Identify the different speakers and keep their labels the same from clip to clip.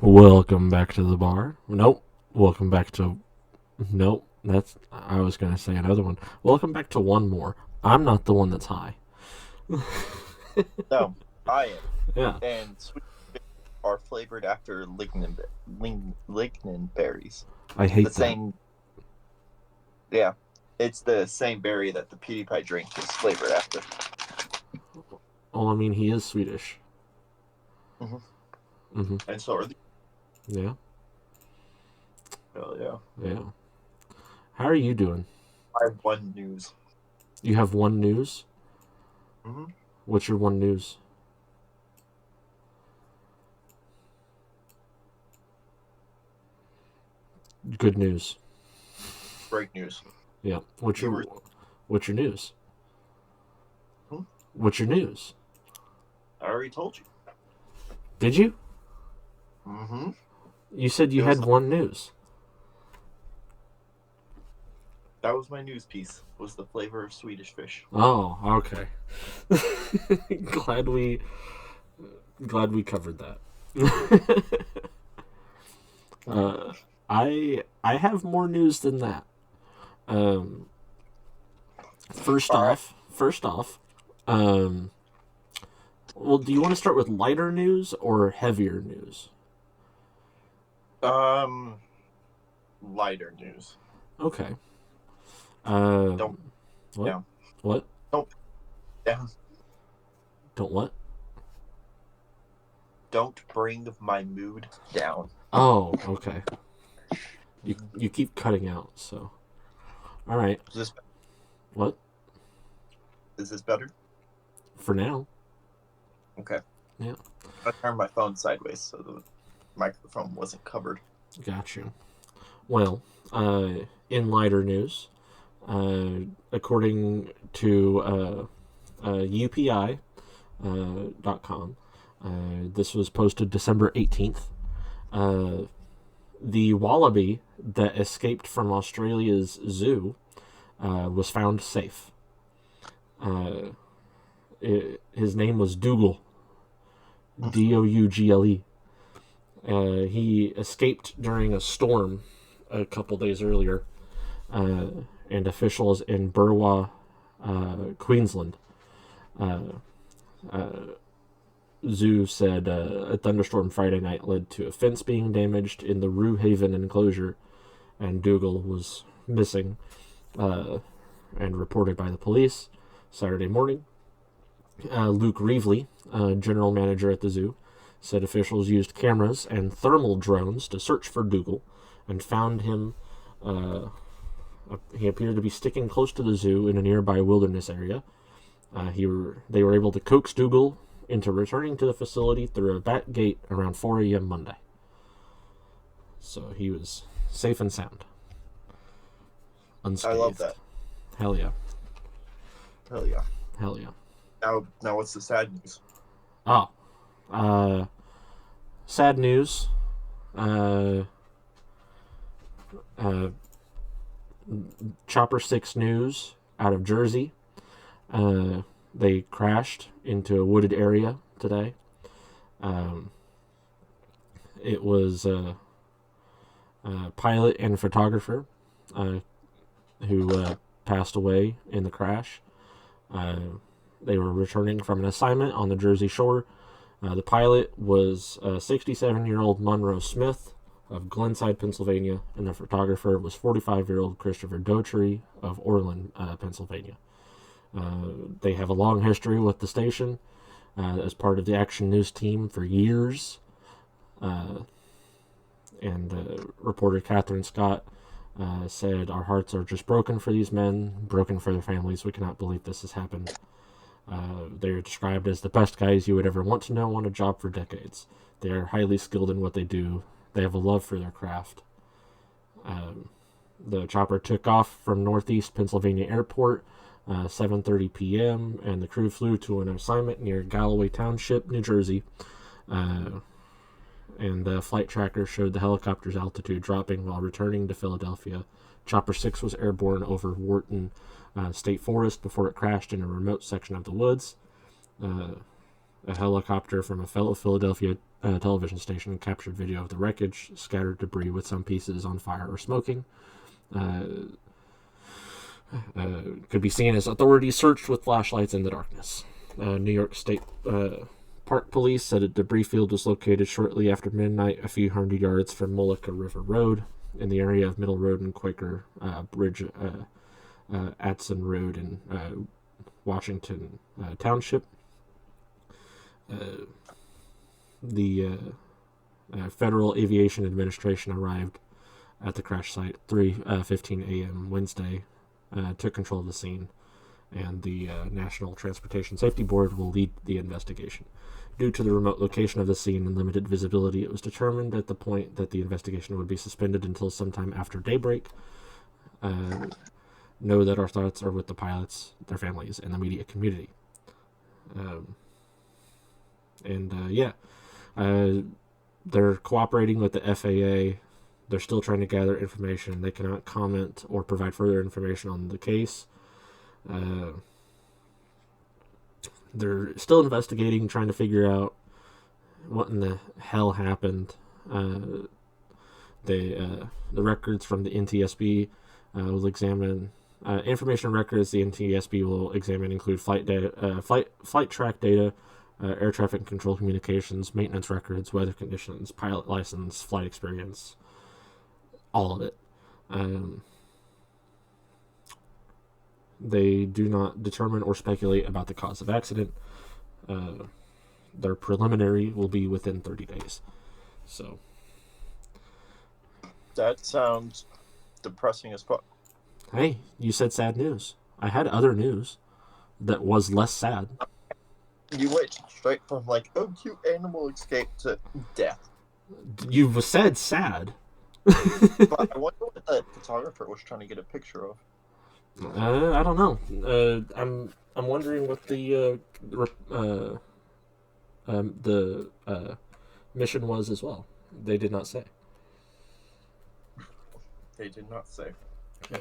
Speaker 1: Welcome back to the bar. Nope. Welcome back to. Nope. I was going to say another one. Welcome back to one more. I'm not the one that's high.
Speaker 2: No, I am.
Speaker 1: Yeah.
Speaker 2: And sweet are flavored after lignin berries.
Speaker 1: I
Speaker 2: The
Speaker 1: hate that.
Speaker 2: same, yeah. It's the same berry that the PewDiePie drink is flavored after.
Speaker 1: Well, I mean, he is Swedish.
Speaker 2: Mm-hmm.
Speaker 1: Mm-hmm.
Speaker 2: And so are the.
Speaker 1: Yeah.
Speaker 2: Oh, yeah.
Speaker 1: Yeah. How are you doing?
Speaker 2: I have one news.
Speaker 1: You have one news?
Speaker 2: Mm-hmm.
Speaker 1: What's your one news? Good news.
Speaker 2: Great news.
Speaker 1: Yeah.
Speaker 2: You were.
Speaker 1: What's your news?
Speaker 2: Hmm?
Speaker 1: What's your news?
Speaker 2: I already told you.
Speaker 1: Did you?
Speaker 2: Mm-hmm.
Speaker 1: You said you
Speaker 2: It was
Speaker 1: had
Speaker 2: the,
Speaker 1: one news.
Speaker 2: that was my news piece. Was the flavor of Swedish fish.
Speaker 1: Oh, okay. glad we glad we covered that. uh, I have more news than that. Um, first
Speaker 2: All right.
Speaker 1: off, first off, um, well, do you want to start with lighter news or heavier news?
Speaker 2: Um, Lighter news.
Speaker 1: Okay.
Speaker 2: Don't
Speaker 1: What?
Speaker 2: down.
Speaker 1: What?
Speaker 2: Don't down.
Speaker 1: Don't what?
Speaker 2: Don't bring my mood down.
Speaker 1: Oh, okay. You keep cutting out, so all right.
Speaker 2: Is this
Speaker 1: What?
Speaker 2: is this better?
Speaker 1: For now.
Speaker 2: Okay.
Speaker 1: Yeah.
Speaker 2: I turned my phone sideways so the microphone wasn't covered.
Speaker 1: Got you. Well, in lighter news, according to UPI.com, this was posted December 18th. The wallaby that escaped from Australia's zoo was found safe. Uh, his name was Dougal. Dougle. He escaped during a storm a couple days earlier, and officials in Burwa, Queensland, uh, zoo said a thunderstorm Friday night led to a fence being damaged in the Roo Haven enclosure, and Dougal was missing and reported by the police Saturday morning. Luke Reevely, general manager at the zoo, said officials used cameras and thermal drones to search for Dougal and found him. He appeared to be sticking close to the zoo in a nearby wilderness area. They were able to coax Dougal into returning to the facility through a back gate around 4 a.m. Monday. So he was safe and sound.
Speaker 2: I love
Speaker 1: Unscathed.
Speaker 2: that.
Speaker 1: Hell yeah.
Speaker 2: Hell yeah.
Speaker 1: Hell yeah.
Speaker 2: Now what's the sad news?
Speaker 1: Oh. Sad news. Uh, uh, Chopper 6 News out of Jersey. They crashed into a wooded area today. It was a pilot and photographer who passed away in the crash. They were returning from an assignment on the Jersey Shore. The pilot was 67-year-old Monroe Smith of Glenside, Pennsylvania, and the photographer was 45-year-old Christopher Dotrey of Orland, Pennsylvania. They have a long history with the station as part of the Action News team for years. And reporter Catherine Scott said, "Our hearts are just broken for these men, broken for their families. We cannot believe this has happened." They are described as the best guys you would ever want to know on a job for decades. They are highly skilled in what they do. They have a love for their craft. The chopper took off from Northeast Pennsylvania Airport 7:30 p.m. and the crew flew to an assignment near Galloway Township, New Jersey. And the flight tracker showed the helicopter's altitude dropping while returning to Philadelphia. Chopper 6 was airborne over Wharton State Forest before it crashed in a remote section of the woods. A helicopter from a fellow Philadelphia television station captured video of the wreckage, scattered debris with some pieces on fire or smoking. Could be seen as authorities searched with flashlights in the darkness. New York State Park Police said a debris field was located shortly after midnight, a few hundred yards from Mullica River Road, in the area of Middle Road and Quaker Bridge, Atson Road in Washington Township. The Federal Aviation Administration arrived at the crash site 3:15 a.m. Wednesday, took control of the scene, and the National Transportation Safety Board will lead the investigation. Due to the remote location of the scene and limited visibility, it was determined at the point that the investigation would be suspended until sometime after daybreak. Know that our thoughts are with the pilots, their families, and the media community. They're cooperating with the FAA. They're still trying to gather information. They cannot comment or provide further information on the case. They're still investigating, trying to figure out what in the hell happened. The records from the NTSB will examine information records. The NTSB will examine include flight data, flight track data, air traffic control communications, maintenance records, weather conditions, pilot license, flight experience, all of it. They do not determine or speculate about the cause of accident. Their preliminary will be within 30 days. So
Speaker 2: that sounds depressing as fuck.
Speaker 1: Hey, you said sad news. I had other news that was less sad.
Speaker 2: You went straight from like, oh, cute animal escape to death.
Speaker 1: You said sad.
Speaker 2: But I wonder what the photographer was trying to get a picture of.
Speaker 1: I don't know. I'm wondering what the mission was as well. They did not say.
Speaker 2: They did not say.
Speaker 1: Yeah.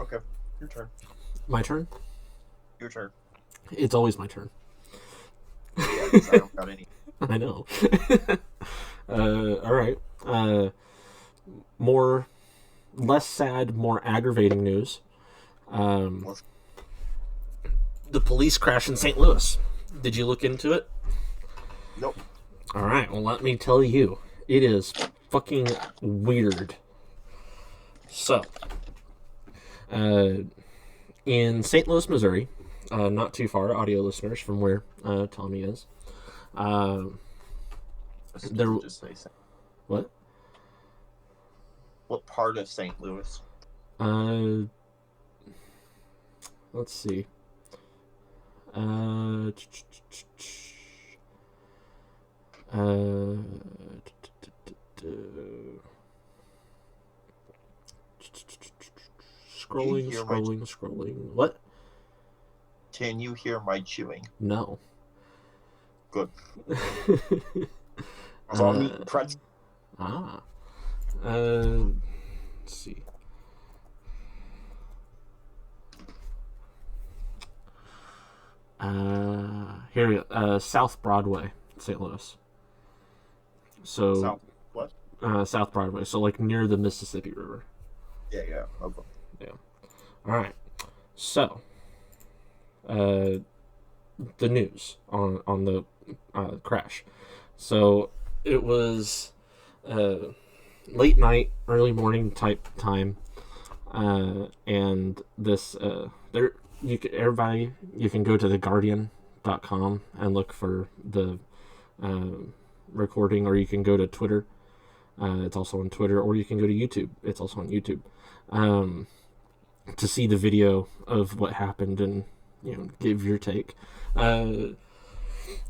Speaker 2: Okay, your turn.
Speaker 1: My turn?
Speaker 2: Your turn.
Speaker 1: It's always my turn.
Speaker 2: Yeah, because I don't got any.
Speaker 1: I know. All right. Less sad, more aggravating news. The police crash in St. Louis. Did you look into it?
Speaker 2: Nope.
Speaker 1: All right. Well, let me tell you, it is fucking weird. So, in St. Louis, Missouri, not too far, audio listeners, from where Tommy is.
Speaker 2: Just say St.
Speaker 1: What?
Speaker 2: What part of St. Louis?
Speaker 1: Let's see. Scrolling. What?
Speaker 2: Can you hear my chewing?
Speaker 1: No.
Speaker 2: Good. So I'm eating pretzel.
Speaker 1: Let's see. Here, South Broadway, St. Louis. So
Speaker 2: South what?
Speaker 1: South Broadway, so like near the Mississippi River.
Speaker 2: Yeah. Okay.
Speaker 1: Yeah. All right. So, the news on the crash. So it was late night, early morning type time, and this you can go to theguardian.com and look for the recording, or you can go to Twitter. It's also on Twitter, or you can go to YouTube. It's also on YouTube. To see the video of what happened and give your take. A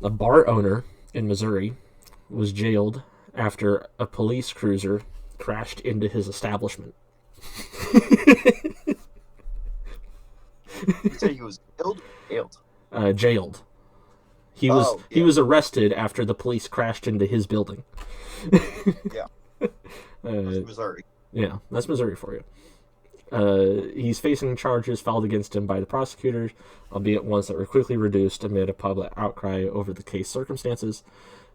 Speaker 1: bar owner in Missouri was jailed after a police cruiser crashed into his establishment.
Speaker 2: You say he was killed or jailed?
Speaker 1: Jailed. He was arrested after the police crashed into his building.
Speaker 2: Yeah. That's Missouri.
Speaker 1: Yeah, that's Missouri for you. He's facing charges filed against him by the prosecutors, albeit ones that were quickly reduced amid a public outcry over the case circumstances.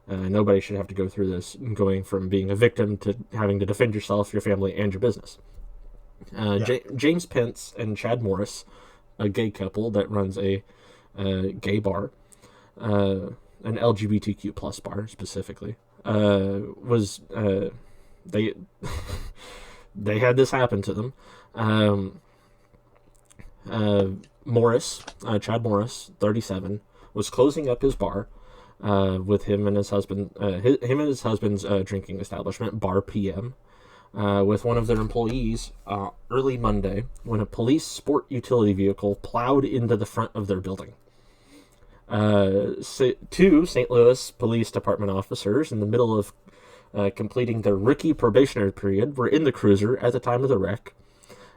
Speaker 1: Nobody should have to go through this, going from being a victim to having to defend yourself, your family, and your business. James Pence and Chad Morris, a gay couple that runs a gay bar, an LGBTQ plus bar specifically, was they they had this happen to them. Chad Morris, 37, was closing up his bar with him and his husband, husband's drinking establishment, Bar PM, with one of their employees early Monday when a police sport utility vehicle plowed into the front of their building. Two St. Louis Police Department officers, in the middle of completing their rookie probationary period, were in the cruiser at the time of the wreck.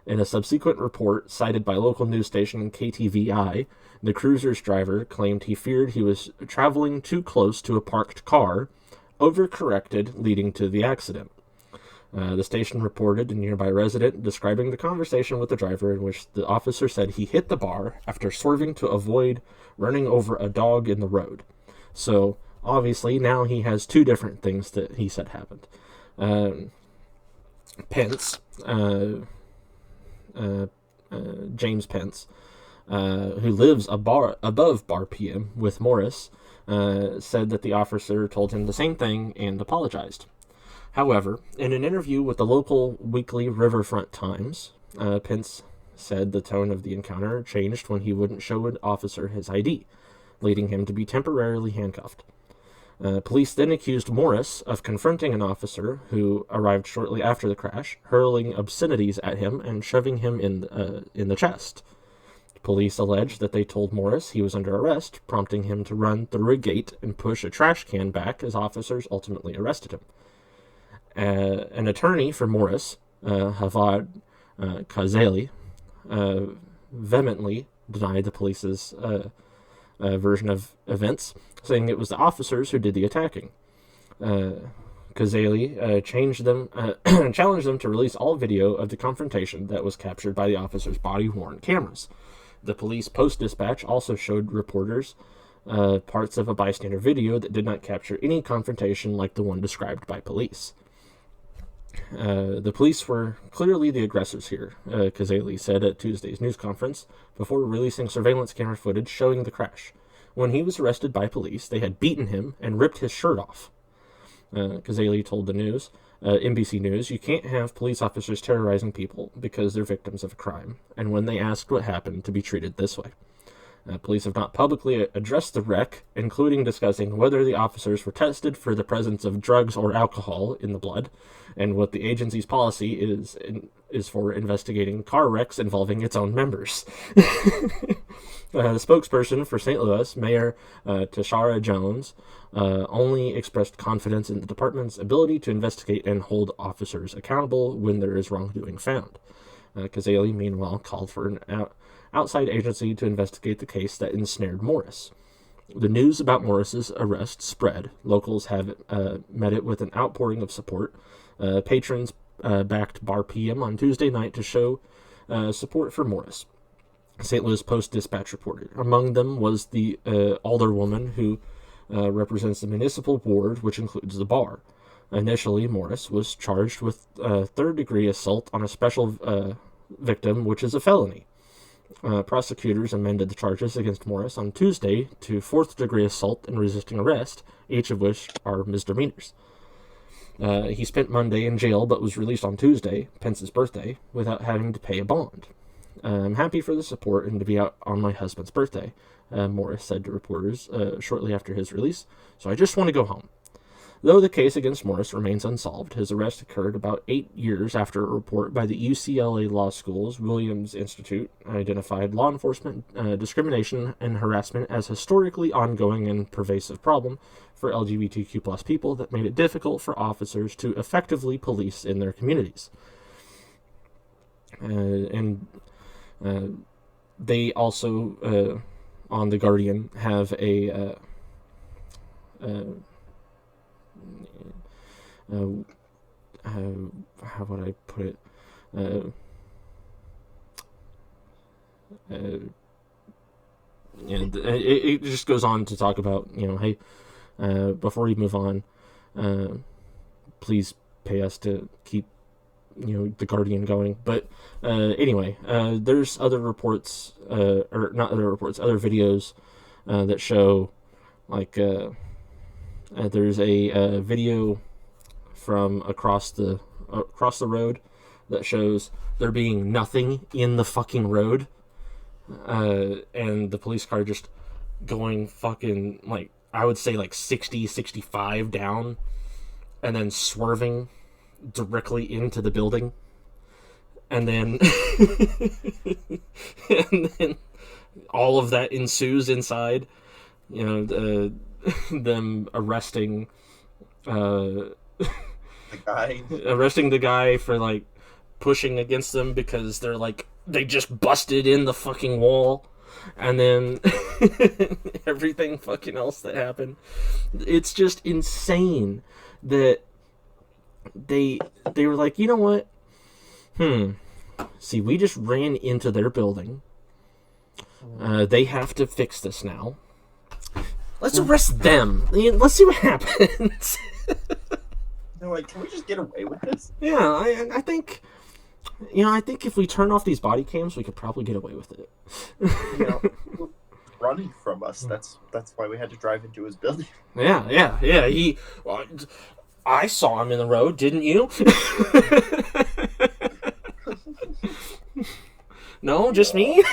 Speaker 1: In a subsequent report cited by local news station KTVI, the cruiser's driver claimed he feared he was traveling too close to a parked car, overcorrected, leading to the accident. The station reported a nearby resident describing the conversation with the driver, in which the officer said he hit the bar after swerving to avoid running over a dog in the road. So, obviously, now he has two different things that he said happened. James Pence, who lives above Bar PM with Morris, said that the officer told him the same thing and apologized. However, in an interview with the local weekly Riverfront Times, Pence said the tone of the encounter changed when he wouldn't show an officer his ID, leading him to be temporarily handcuffed. Police then accused Morris of confronting an officer who arrived shortly after the crash, hurling obscenities at him and shoving him in the chest. Police alleged that they told Morris he was under arrest, prompting him to run through a gate and push a trash can back as officers ultimately arrested him. An attorney for Morris, Havad Kazeli, vehemently denied the police's version of events, saying it was the officers who did the attacking. Kazeli challenged them to release all video of the confrontation that was captured by the officers' body-worn cameras. The police post-dispatch also showed reporters parts of a bystander video that did not capture any confrontation like the one described by police. The police were clearly the aggressors here, Kazeli said at Tuesday's news conference, before releasing surveillance camera footage showing the crash. When he was arrested by police, they had beaten him and ripped his shirt off. Kazeli told the news, NBC News, "You can't have police officers terrorizing people because they're victims of a crime, and when they asked what happened, to be treated this way." Police have not publicly addressed the wreck, including discussing whether the officers were tested for the presence of drugs or alcohol in the blood, and what the agency's policy is for investigating car wrecks involving its own members. The spokesperson for St. Louis, Mayor Tashara Jones, only expressed confidence in the department's ability to investigate and hold officers accountable when there is wrongdoing found. Kazeli, meanwhile, called for an outside agency to investigate the case that ensnared Morris. The news about Morris's arrest spread. Locals have met it with an outpouring of support. Patrons backed Bar PM on Tuesday night to show support for Morris. St. Louis Post-Dispatch reported. Among them was the alderwoman who represents the municipal ward, which includes the bar. Initially, Morris was charged with third-degree assault on a special victim, which is a felony. Prosecutors amended the charges against Morris on Tuesday to fourth-degree assault and resisting arrest, each of which are misdemeanors. He spent Monday in jail but was released on Tuesday, Pence's birthday, without having to pay a bond. "I'm happy for the support and to be out on my husband's birthday," Morris said to reporters shortly after his release, "so I just want to go home." Though the case against Morris remains unsolved, his arrest occurred about 8 years after a report by the UCLA Law School's Williams Institute identified law enforcement discrimination and harassment as historically ongoing and pervasive problem for LGBTQ+ people that made it difficult for officers to effectively police in their communities. They also, on The Guardian, have a how would I put it? And it just goes on to talk about, hey, before you move on, please pay us to keep, the Guardian going. But anyway, there's other reports, or not other reports, other videos that show, like, there's a video from across the road that shows there being nothing in the fucking road, and the police car just going fucking, like, I would say like 60, 65 down, and then swerving directly into the building, and then and then all of that ensues inside. Them arresting
Speaker 2: The guy.
Speaker 1: arresting the guy for, like, pushing against them because they're like, they just busted in the fucking wall, and then everything fucking else that happened. It's just insane that they were like, you know what? See, we just ran into their building. They have to fix this now. Let's arrest them. Let's see what happens.
Speaker 2: They're like, can we just get away with this?
Speaker 1: Yeah, I think, I think if we turn off these body cams, we could probably get away with it.
Speaker 2: Running from us. That's why we had to drive into his building.
Speaker 1: Yeah. I saw him in the road, didn't you? No, just me?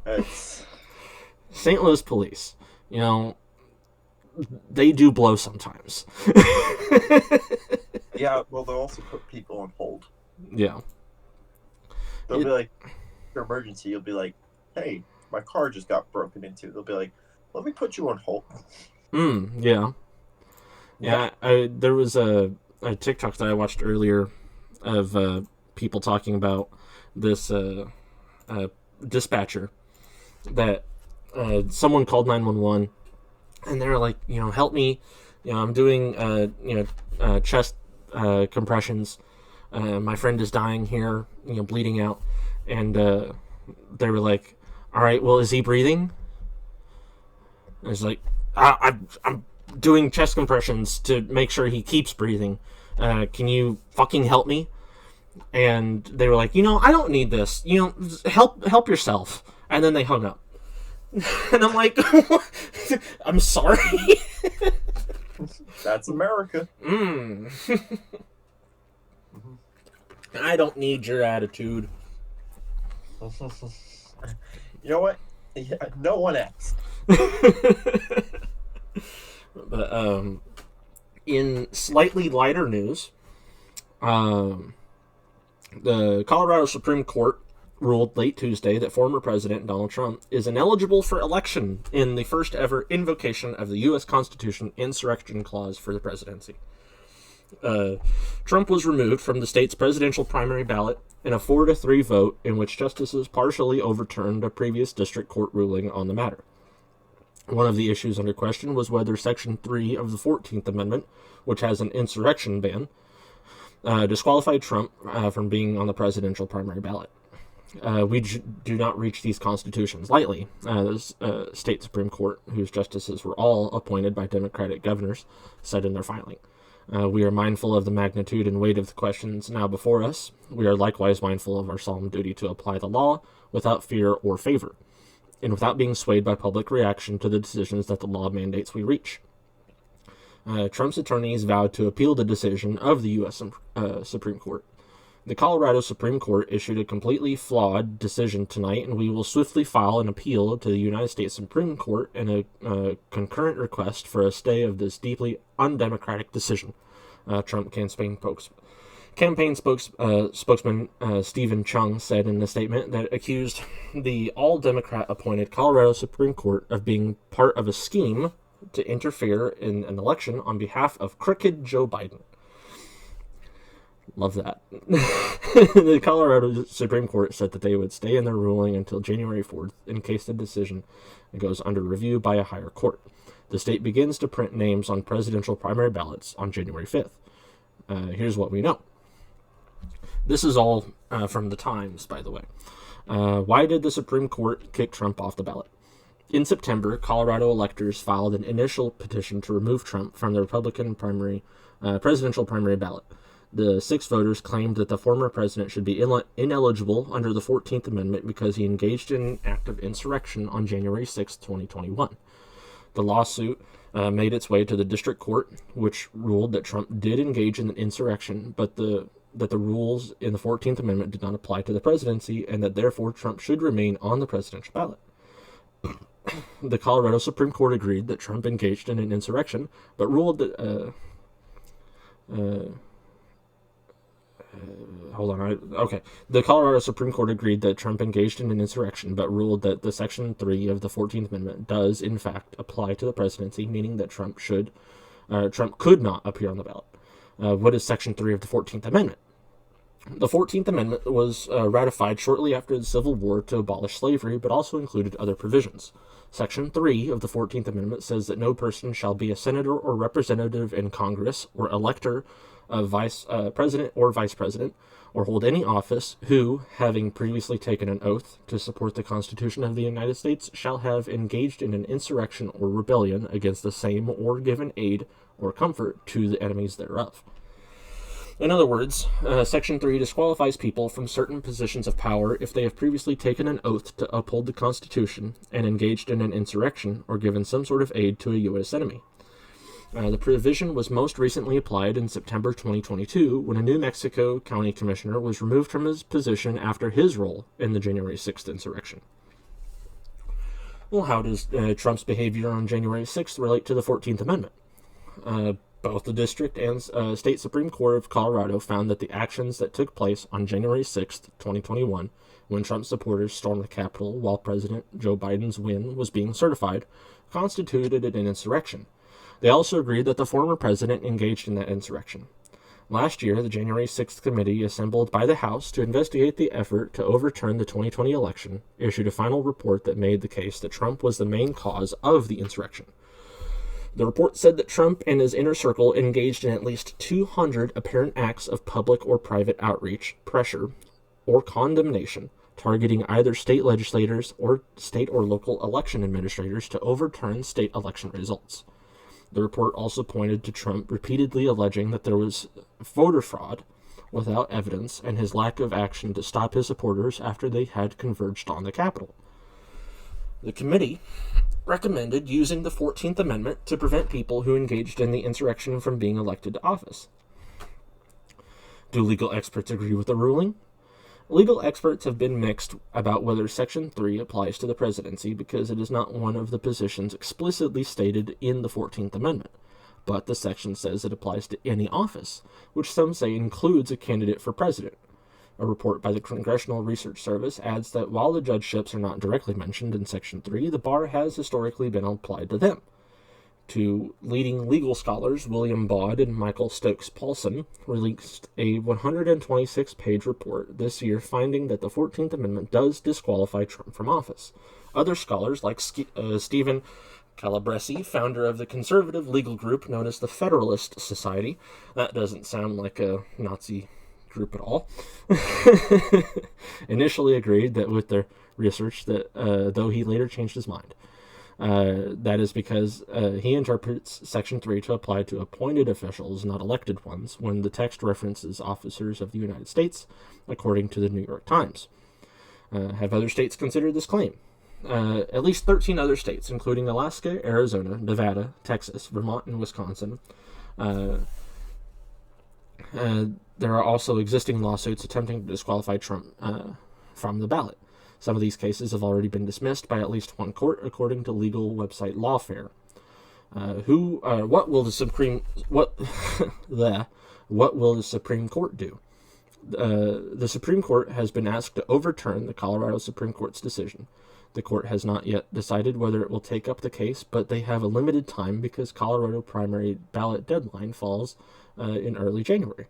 Speaker 2: It's...
Speaker 1: St. Louis police, they do blow sometimes.
Speaker 2: Yeah, well, they'll also put people on hold.
Speaker 1: Yeah.
Speaker 2: They'll be like, for emergency, you'll be like, hey, my car just got broken into. They'll be like, let me put you on hold.
Speaker 1: Yeah. Yeah, there was a TikTok that I watched earlier of people talking about this dispatcher that someone called 911, and they're like, help me, I'm doing chest compressions, my friend is dying here, bleeding out, and they were like, all right, well, is he breathing? And it's like, I'm doing chest compressions to make sure he keeps breathing, can you fucking help me? And they were like, I don't need this, help yourself. And then they hung up. And I'm like, I'm sorry.
Speaker 2: That's America.
Speaker 1: I don't need your attitude.
Speaker 2: You know what? Yeah, no one asked.
Speaker 1: But in slightly lighter news, the Colorado Supreme Court ruled late Tuesday that former President Donald Trump is ineligible for election in the first ever invocation of the U.S. Constitution insurrection clause for the presidency. Trump was removed from the state's presidential primary ballot in a 4-3 vote in which justices partially overturned a previous district court ruling on the matter. One of the issues under question was whether Section 3 of the 14th Amendment, which has an insurrection ban, disqualified Trump from being on the presidential primary ballot. We do not reach these constitutions lightly. The state Supreme Court, whose justices were all appointed by Democratic governors, said in their filing. We are mindful of the magnitude and weight of the questions now before us. We are likewise mindful of our solemn duty to apply the law without fear or favor, and without being swayed by public reaction to the decisions that the law mandates we reach. Trump's attorneys vowed to appeal the decision of the U.S. Supreme Court. The Colorado Supreme Court issued a completely flawed decision tonight, and we will swiftly file an appeal to the United States Supreme Court in a concurrent request for a stay of this deeply undemocratic decision, Trump campaign spokesman Stephen Chung said in a statement that accused the all-Democrat-appointed Colorado Supreme Court of being part of a scheme to interfere in an election on behalf of crooked Joe Biden. Love that. The Colorado Supreme Court said that they would stay in their ruling until January 4th in case the decision goes under review by a higher court. The state begins to print names on presidential primary ballots on January 5th. Here's what we know. This is all from the Times, by the way. Why did the Supreme Court kick Trump off the ballot? In September, Colorado electors filed an initial petition to remove Trump from the Republican presidential primary ballot. The 6 voters claimed that the former president should be ineligible under the 14th Amendment because he engaged in an act of insurrection on January 6, 2021. The lawsuit made its way to the district court, which ruled that Trump did engage in an insurrection, but that the rules in the 14th Amendment did not apply to the presidency, and that therefore Trump should remain on the presidential ballot. The Colorado Supreme Court agreed that Trump engaged in an insurrection, but ruled that The Colorado Supreme Court agreed that Trump engaged in an insurrection, but ruled that the Section 3 of the 14th Amendment does, in fact, apply to the presidency, meaning that Trump could not appear on the ballot. What is Section 3 of the 14th Amendment? The 14th Amendment was ratified shortly after the Civil War to abolish slavery, but also included other provisions. Section 3 of the 14th Amendment says that no person shall be a senator or representative in Congress or elector of president or vice president, or hold any office who, having previously taken an oath to support the Constitution of the United States, shall have engaged in an insurrection or rebellion against the same or given aid or comfort to the enemies thereof. In other words, Section 3 disqualifies people from certain positions of power if they have previously taken an oath to uphold the Constitution and engaged in an insurrection or given some sort of aid to a U.S. enemy. The provision was most recently applied in September 2022 when a New Mexico County Commissioner was removed from his position after his role in the January 6th insurrection. Well, how does Trump's behavior on January 6th relate to the 14th Amendment? Both the District and State Supreme Court of Colorado found that the actions that took place on January 6th, 2021, when Trump supporters stormed the Capitol while President Joe Biden's win was being certified, constituted an insurrection. They also agreed that the former president engaged in that insurrection. Last year, the January 6th committee assembled by the House to investigate the effort to overturn the 2020 election issued a final report that made the case that Trump was the main cause of the insurrection. The report said that Trump and his inner circle engaged in at least 200 apparent acts of public or private outreach, pressure, or condemnation, targeting either state legislators or state or local election administrators to overturn state election results. The report also pointed to Trump repeatedly alleging that there was voter fraud without evidence and his lack of action to stop his supporters after they had converged on the Capitol. The committee recommended using the 14th Amendment to prevent people who engaged in the insurrection from being elected to office. Do legal experts agree with the ruling? Legal experts have been mixed about whether Section 3 applies to the presidency because it is not one of the positions explicitly stated in the 14th Amendment, but the section says it applies to any office, which some say includes a candidate for president. A report by the Congressional Research Service adds that while the judgeships are not directly mentioned in Section 3, the bar has historically been applied to them. Two leading legal scholars, William Baud and Michael Stokes Paulson, released a 126-page report this year finding that the 14th Amendment does disqualify Trump from office. Other scholars, like Stephen Calabresi, founder of the conservative legal group known as the Federalist Society — that doesn't sound like a Nazi group at all — initially agreed that with their research that though he later changed his mind. That is because he interprets Section 3 to apply to appointed officials, not elected ones, when the text references officers of the United States, according to the New York Times. Have other states considered this claim? At least 13 other states, including Alaska, Arizona, Nevada, Texas, Vermont, and Wisconsin. There are also existing lawsuits attempting to disqualify Trump from the ballot. Some of these cases have already been dismissed by at least one court, according to legal website Lawfare. What will the Supreme Court do? The Supreme Court has been asked to overturn the Colorado Supreme Court's decision. The court has not yet decided whether it will take up the case, but they have a limited time because Colorado primary ballot deadline falls in early January.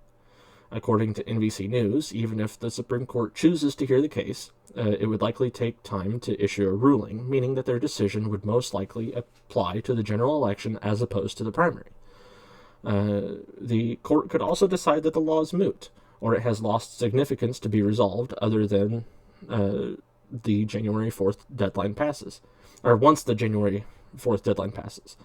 Speaker 1: According to NBC News, even if the Supreme Court chooses to hear the case, it would likely take time to issue a ruling, meaning that their decision would most likely apply to the general election as opposed to the primary. The court could also decide that the law is moot, or it has lost significance to be resolved other than the January 4th deadline passes, or once the January 4th deadline passes.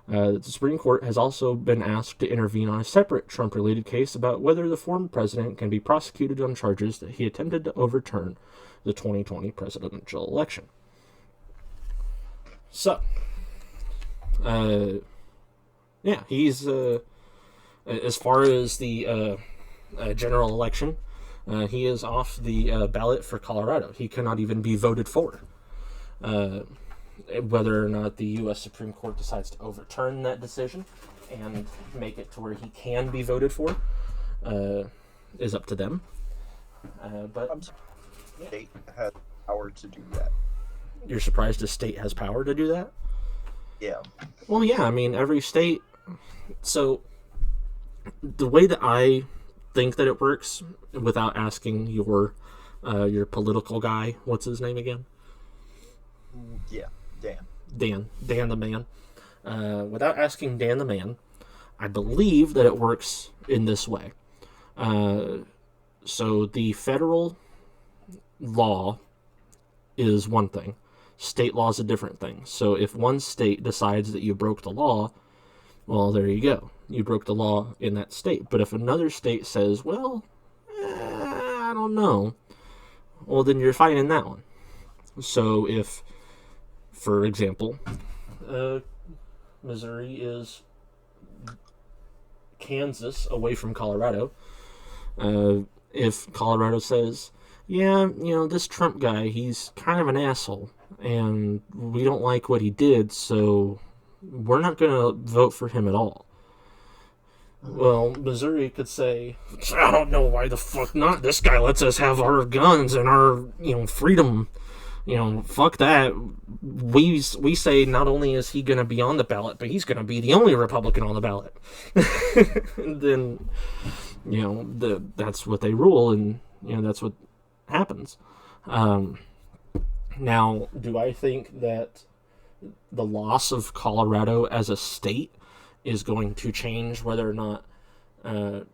Speaker 1: The Supreme Court has also been asked to intervene on a separate Trump-related case about whether the former president can be prosecuted on charges that he attempted to overturn the 2020 presidential election. So, yeah, he's, as far as the general election, he is off the ballot for Colorado. He cannot even be voted for. Whether or not the U.S. Supreme Court decides to overturn that decision and make it to where he can be voted for is up to them. But
Speaker 2: I'm surprised the state has power to do that.
Speaker 1: You're surprised a state has power to do that?
Speaker 2: Yeah.
Speaker 1: Well, yeah, I mean, every state... So, the way that I think that it works, without asking your political guy, what's his name again?
Speaker 2: Yeah,
Speaker 1: Dan the man. Without asking Dan the man, I believe that it works in this way. So the federal law is one thing. State law is a different thing. So if one state decides that you broke the law, well, there you go. You broke the law in that state. But if another state says, well, I don't know, well, then you're fine in that one. So if, for example, Missouri is Kansas away from Colorado, if Colorado says, yeah, this Trump guy, he's kind of an asshole, and we don't like what he did, so we're not going to vote for him at all. Well, Missouri could say, I don't know why the fuck not. This guy lets us have our guns and our, freedom. Fuck that. We say not only is he going to be on the ballot, but he's going to be the only Republican on the ballot. And then, that's what they rule, and, that's what happens. Now, do I think that the loss of Colorado as a state is going to change whether or not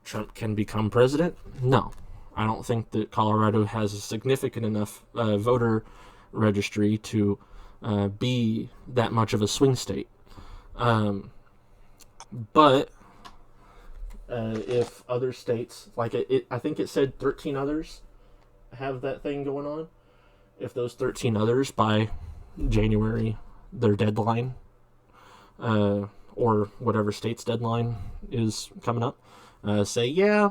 Speaker 1: Trump can become president? No. I don't think that Colorado has a significant enough voter registry to be that much of a swing state. But if other states, like I think it said 13 others have that thing going on. If those 13 others by January, their deadline, or whatever state's deadline is coming up, say, yeah,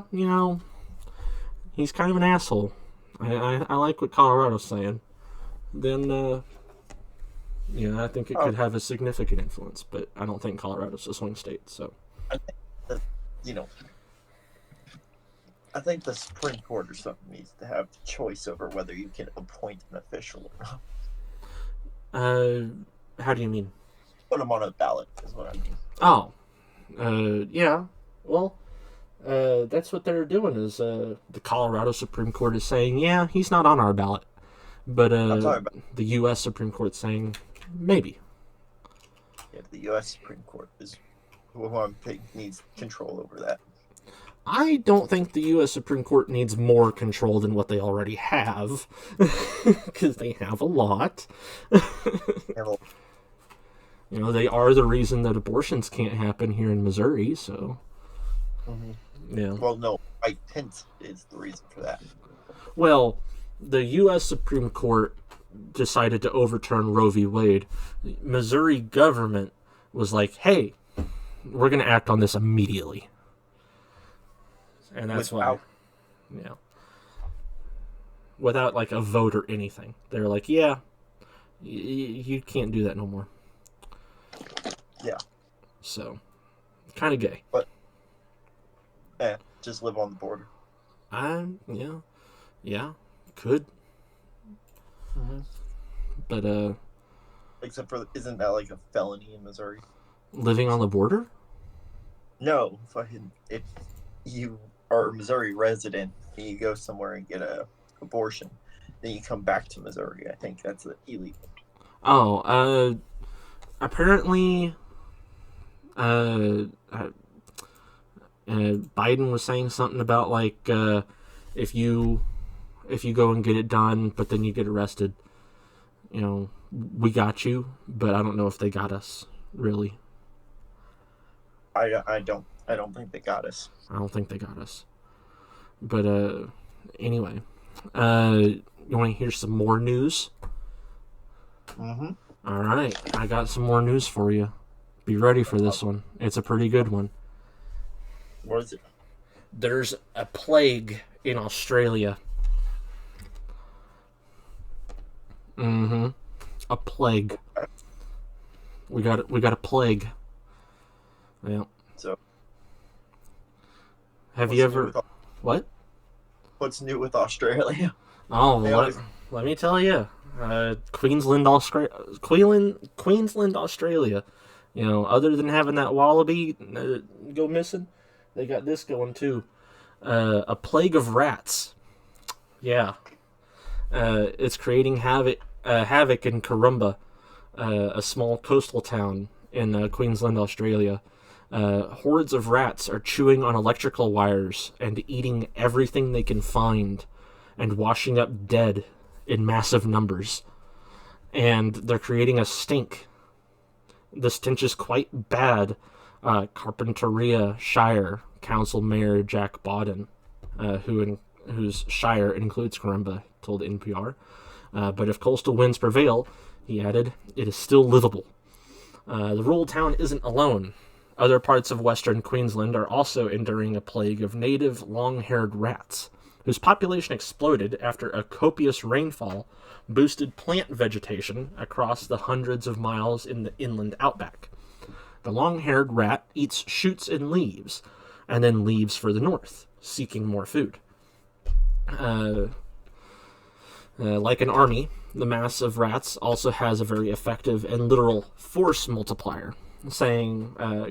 Speaker 1: he's kind of an asshole. I like what Colorado's saying. Then, I think it could have a significant influence, but I don't think Colorado's a swing state, so.
Speaker 2: I think that, I think the Supreme Court or something needs to have the choice over whether you can appoint an official or
Speaker 1: not. How do you mean?
Speaker 2: Put him on a ballot is what I mean.
Speaker 1: Oh. Yeah. Well, that's what they're doing is the Colorado Supreme Court is saying, yeah, he's not on our ballot. But the U.S. Supreme Court's saying maybe.
Speaker 2: Yeah, the U.S. Supreme Court is who I'm thinking needs control over that.
Speaker 1: I don't think the U.S. Supreme Court needs more control than what they already have, because they have a lot. They are the reason that abortions can't happen here in Missouri, so. Mm-hmm. Yeah.
Speaker 2: Well, no, Mike Pence is the reason for that.
Speaker 1: Well, the U.S. Supreme Court decided to overturn Roe v. Wade. The Missouri government was like, hey, we're going to act on this immediately. And that's why. Yeah. Without, like, a vote or anything. They're like, yeah, you can't do that no more.
Speaker 2: Yeah.
Speaker 1: So, kind of gay.
Speaker 2: But, just live on the border.
Speaker 1: Yeah, could.
Speaker 2: Mm-hmm.
Speaker 1: But,
Speaker 2: except for, isn't that like a felony in Missouri?
Speaker 1: Living on the border?
Speaker 2: No, if you are a Missouri resident and you go somewhere and get a abortion, then you come back to Missouri. I think that's illegal.
Speaker 1: Oh, apparently, Biden was saying something about, like, if you if you go and get it done, but then you get arrested, we got you, but I don't know if they got us, really.
Speaker 2: I don't think they got us.
Speaker 1: I don't think they got us. But, anyway, you want to hear some more news?
Speaker 2: Mm-hmm.
Speaker 1: All right, I got some more news for you. Be ready for this one. It's a pretty good one.
Speaker 2: What is it?
Speaker 1: There's a plague in Australia. Mm-hmm. A plague. We got a plague. Yeah.
Speaker 2: So,
Speaker 1: have you ever... What?
Speaker 2: What's new with Australia?
Speaker 1: Oh, let me tell you. Queensland, Australia. Other than having that wallaby go missing, they got this going too. A plague of rats. Yeah. It's creating havoc in Corumba, a small coastal town in Queensland, Australia. Hordes of rats are chewing on electrical wires and eating everything they can find and washing up dead in massive numbers. And they're creating a stink. The stench is quite bad. Carpentaria Shire Council Mayor Jack Bodden, whose shire includes Corumba, told NPR. But if coastal winds prevail, he added, it is still livable. The rural town isn't alone. Other parts of western Queensland are also enduring a plague of native long-haired rats, whose population exploded after a copious rainfall boosted plant vegetation across the hundreds of miles in the inland outback. The long-haired rat eats shoots and leaves, and then leaves for the north, seeking more food. Like an army, the mass of rats also has a very effective and literal force multiplier.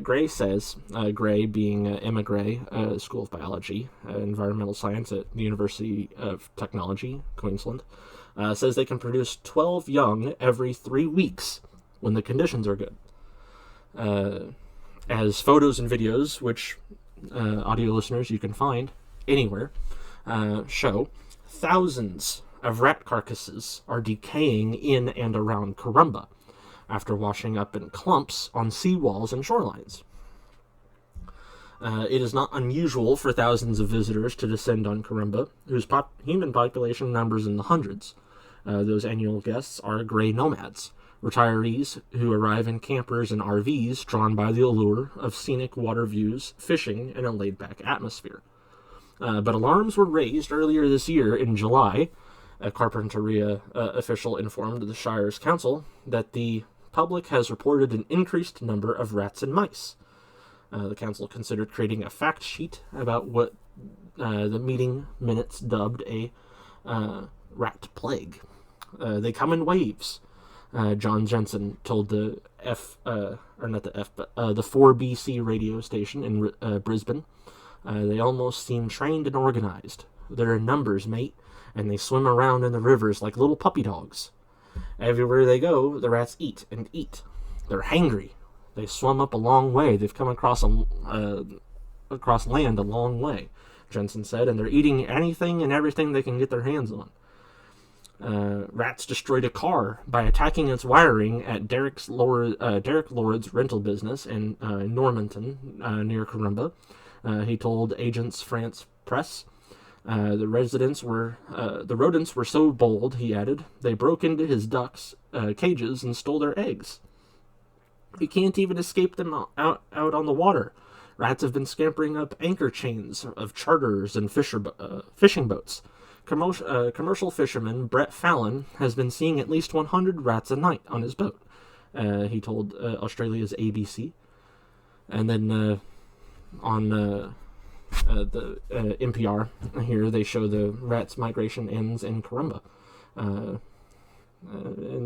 Speaker 1: Gray says, Gray being Emma Gray, School of Biology, Environmental Science at the University of Technology, Queensland, says they can produce 12 young every 3 weeks when the conditions are good. As photos and videos, which audio listeners you can find anywhere, show, thousands of rat carcasses are decaying in and around Corumba after washing up in clumps on seawalls and shorelines. It is not unusual for thousands of visitors to descend on Corumba, whose human population numbers in the hundreds. Those annual guests are gray nomads, retirees who arrive in campers and RVs drawn by the allure of scenic water views, fishing, and a laid-back atmosphere. But alarms were raised earlier this year in July. A Carpentaria official informed the Shire's council that the public has reported an increased number of rats and mice. The council considered creating a fact sheet about what the meeting minutes dubbed a rat plague. They come in waves. John Jensen told the 4BC radio station in Brisbane. They almost seem trained and organized. They're in numbers, mate, and they swim around in the rivers like little puppy dogs. Everywhere they go, the rats eat and eat. They're hangry. They swum up a long way. They've come across across land a long way, Jensen said, and they're eating anything and everything they can get their hands on. Rats destroyed a car by attacking its wiring at Derek Lord's rental business in Normanton, near Corumba. He told Agence France Presse. The rodents were so bold, he added, they broke into his ducks' cages and stole their eggs. You can't even escape them out on the water. Rats have been scampering up anchor chains of charters and fishing boats. Commercial fisherman Brett Fallon has been seeing at least 100 rats a night on his boat, he told Australia's ABC. And then on the NPR here, they show the rats' migration ends in Corumba. In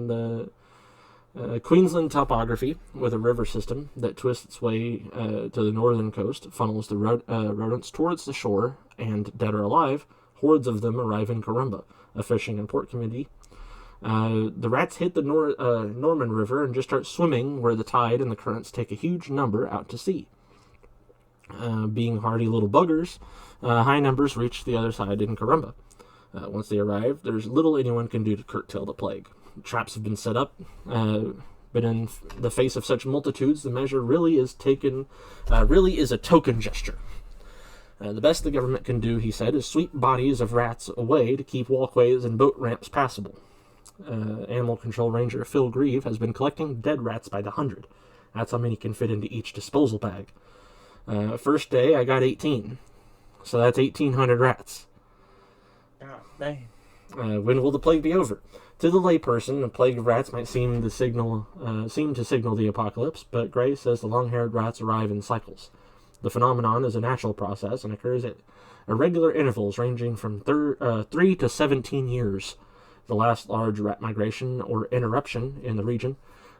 Speaker 1: the Queensland topography, with a river system that twists its way to the northern coast, funnels the rodents towards the shore, and dead or alive, hordes of them arrive in Corumba, a fishing and port community. The rats hit the Norman River and just start swimming where the tide and the currents take a huge number out to sea. Being hardy little buggers, high numbers reach the other side in Corumba. Once they arrive, there's little anyone can do to curtail the plague. Traps have been set up, but in the face of such multitudes, the measure really is a token gesture. The best the government can do, he said, is sweep bodies of rats away to keep walkways and boat ramps passable. Animal control ranger Phil Grieve has been collecting dead rats by the hundred. That's how many can fit into each disposal bag. First day, I got 18. So that's 1,800 rats.
Speaker 2: God dang.
Speaker 1: When will the plague be over? To the layperson, a plague of rats might seem to signal the apocalypse, but Gray says the long-haired rats arrive in cycles. The phenomenon is a natural process and occurs at irregular intervals ranging from 3 to 17 years. The last large rat migration or interruption in the region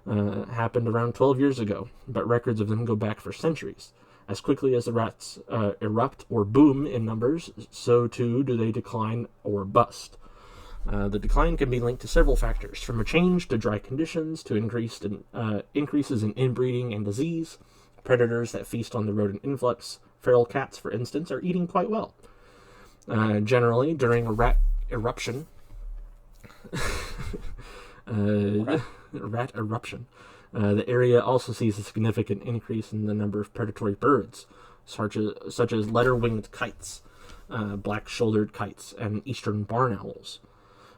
Speaker 1: happened around 12 years ago, but records of them go back for centuries. As quickly as the rats erupt or boom in numbers, so too do they decline or bust. The decline can be linked to several factors, from a change to dry conditions to increases in inbreeding and disease. Predators that feast on the rodent influx, feral cats, for instance, are eating quite well. Generally, during a rat eruption, the area also sees a significant increase in the number of predatory birds, such as letter-winged kites, black-shouldered kites, and eastern barn owls.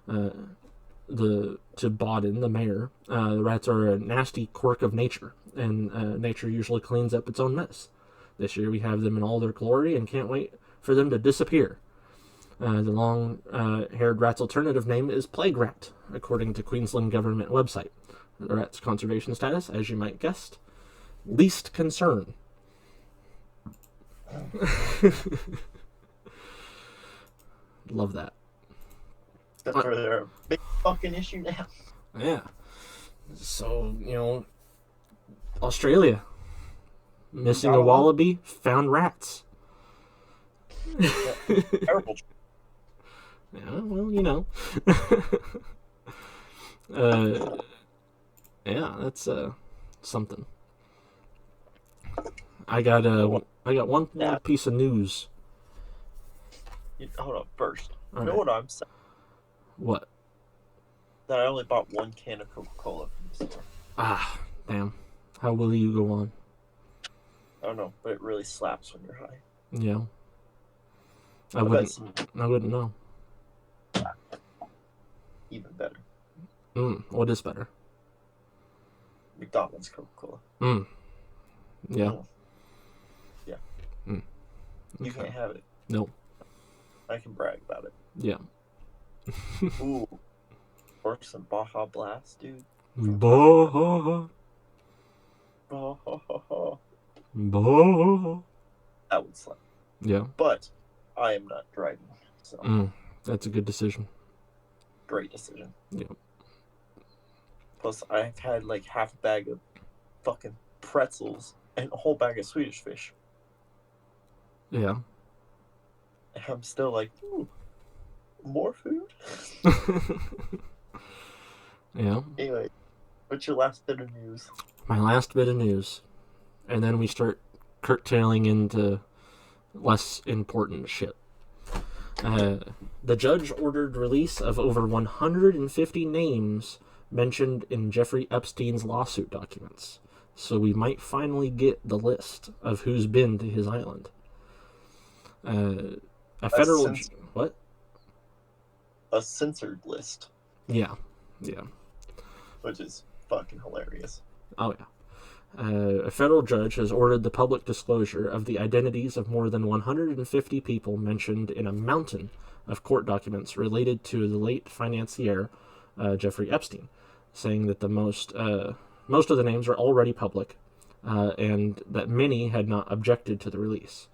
Speaker 1: To Bauden, the mayor, the rats are a nasty quirk of nature, and nature usually cleans up its own mess. This year we have them in all their glory and can't wait for them to disappear. The long-haired rat's alternative name is plague rat, according to Queensland government website. The rat's conservation status, as you might guess, least concern. Love that.
Speaker 2: Except for their big fucking issue now.
Speaker 1: Yeah. So, Australia. Missing a wallaby, found rats.
Speaker 2: Terrible.
Speaker 1: Yeah, well, yeah, that's something. I got one more piece of news.
Speaker 2: Hold on, first.
Speaker 1: All
Speaker 2: you know
Speaker 1: right.
Speaker 2: what I'm saying?
Speaker 1: What?
Speaker 2: That I only bought one can of Coca-Cola from the store.
Speaker 1: Ah, damn. How will you go on?
Speaker 2: I don't know, but it really slaps when you're high.
Speaker 1: Yeah. I wouldn't know.
Speaker 2: Even better.
Speaker 1: What is better?
Speaker 2: McDonald's Coca-Cola.
Speaker 1: Yeah.
Speaker 2: Yeah.
Speaker 1: Okay.
Speaker 2: You can't have it.
Speaker 1: No.
Speaker 2: I can brag about it.
Speaker 1: Yeah.
Speaker 2: Ooh. Or some Baja Blast, dude.
Speaker 1: Baja. Baja.
Speaker 2: That would slap.
Speaker 1: Yeah.
Speaker 2: But I am not driving, so
Speaker 1: that's a good decision.
Speaker 2: great decision.
Speaker 1: Yeah.
Speaker 2: Plus, I've had like half a bag of fucking pretzels and a whole bag of Swedish fish.
Speaker 1: Yeah.
Speaker 2: And I'm still like, ooh, more food?
Speaker 1: Yeah.
Speaker 2: Anyway, what's your last bit of news?
Speaker 1: My last bit of news. And then we start curtailing into less important shit. The judge ordered release of over 150 names mentioned in Jeffrey Epstein's lawsuit documents. So we might finally get the list of who's been to his island. What?
Speaker 2: A censored list.
Speaker 1: Yeah.
Speaker 2: Which is fucking hilarious.
Speaker 1: Oh, yeah. A federal judge has ordered the public disclosure of the identities of more than 150 people mentioned in a mountain of court documents related to the late financier Jeffrey Epstein, saying that the most of the names are already public, and that many had not objected to the release.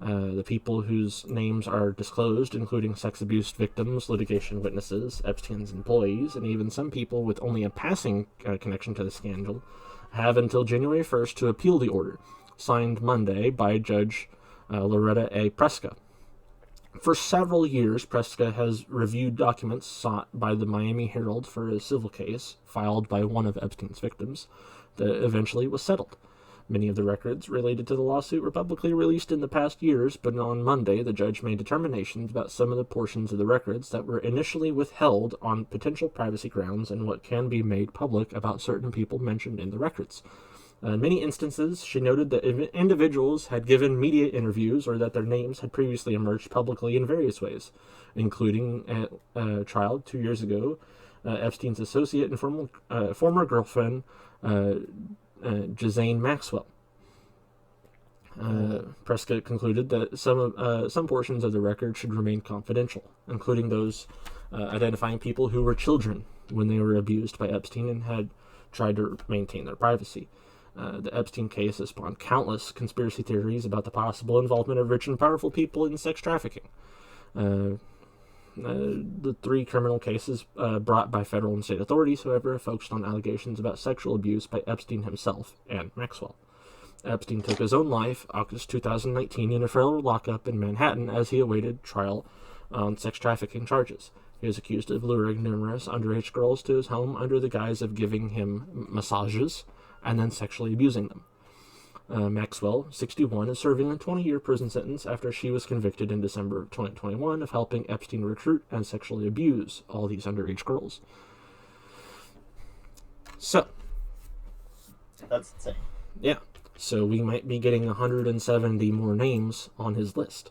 Speaker 1: The people whose names are disclosed, including sex abuse victims, litigation witnesses, Epstein's employees, and even some people with only a passing connection to the scandal, have until January 1st to appeal the order, signed Monday by Judge Loretta A. Preska. For several years, Preska has reviewed documents sought by the Miami Herald for a civil case filed by one of Epstein's victims that eventually was settled. Many of the records related to the lawsuit were publicly released in the past years, but on Monday, the judge made determinations about some of the portions of the records that were initially withheld on potential privacy grounds and what can be made public about certain people mentioned in the records. In many instances, she noted that individuals had given media interviews or that their names had previously emerged publicly in various ways, including at a trial 2 years ago. Epstein's associate and former girlfriend, Ghislaine Maxwell. Prescott concluded that some portions of the record should remain confidential, including those identifying people who were children when they were abused by Epstein and had tried to maintain their privacy. The Epstein case has spawned countless conspiracy theories about the possible involvement of rich and powerful people in sex trafficking. The 3 criminal cases brought by federal and state authorities, however, focused on allegations about sexual abuse by Epstein himself and Maxwell. Epstein took his own life August 2019 in a federal lockup in Manhattan as he awaited trial on sex trafficking charges. He was accused of luring numerous underage girls to his home under the guise of giving him massages and then sexually abusing them. Maxwell, 61, is serving a 20-year prison sentence after she was convicted in December 2021 of helping Epstein recruit and sexually abuse all these underage girls. So,
Speaker 2: That's insane.
Speaker 1: yeah. So we might be getting 170 more names on his list.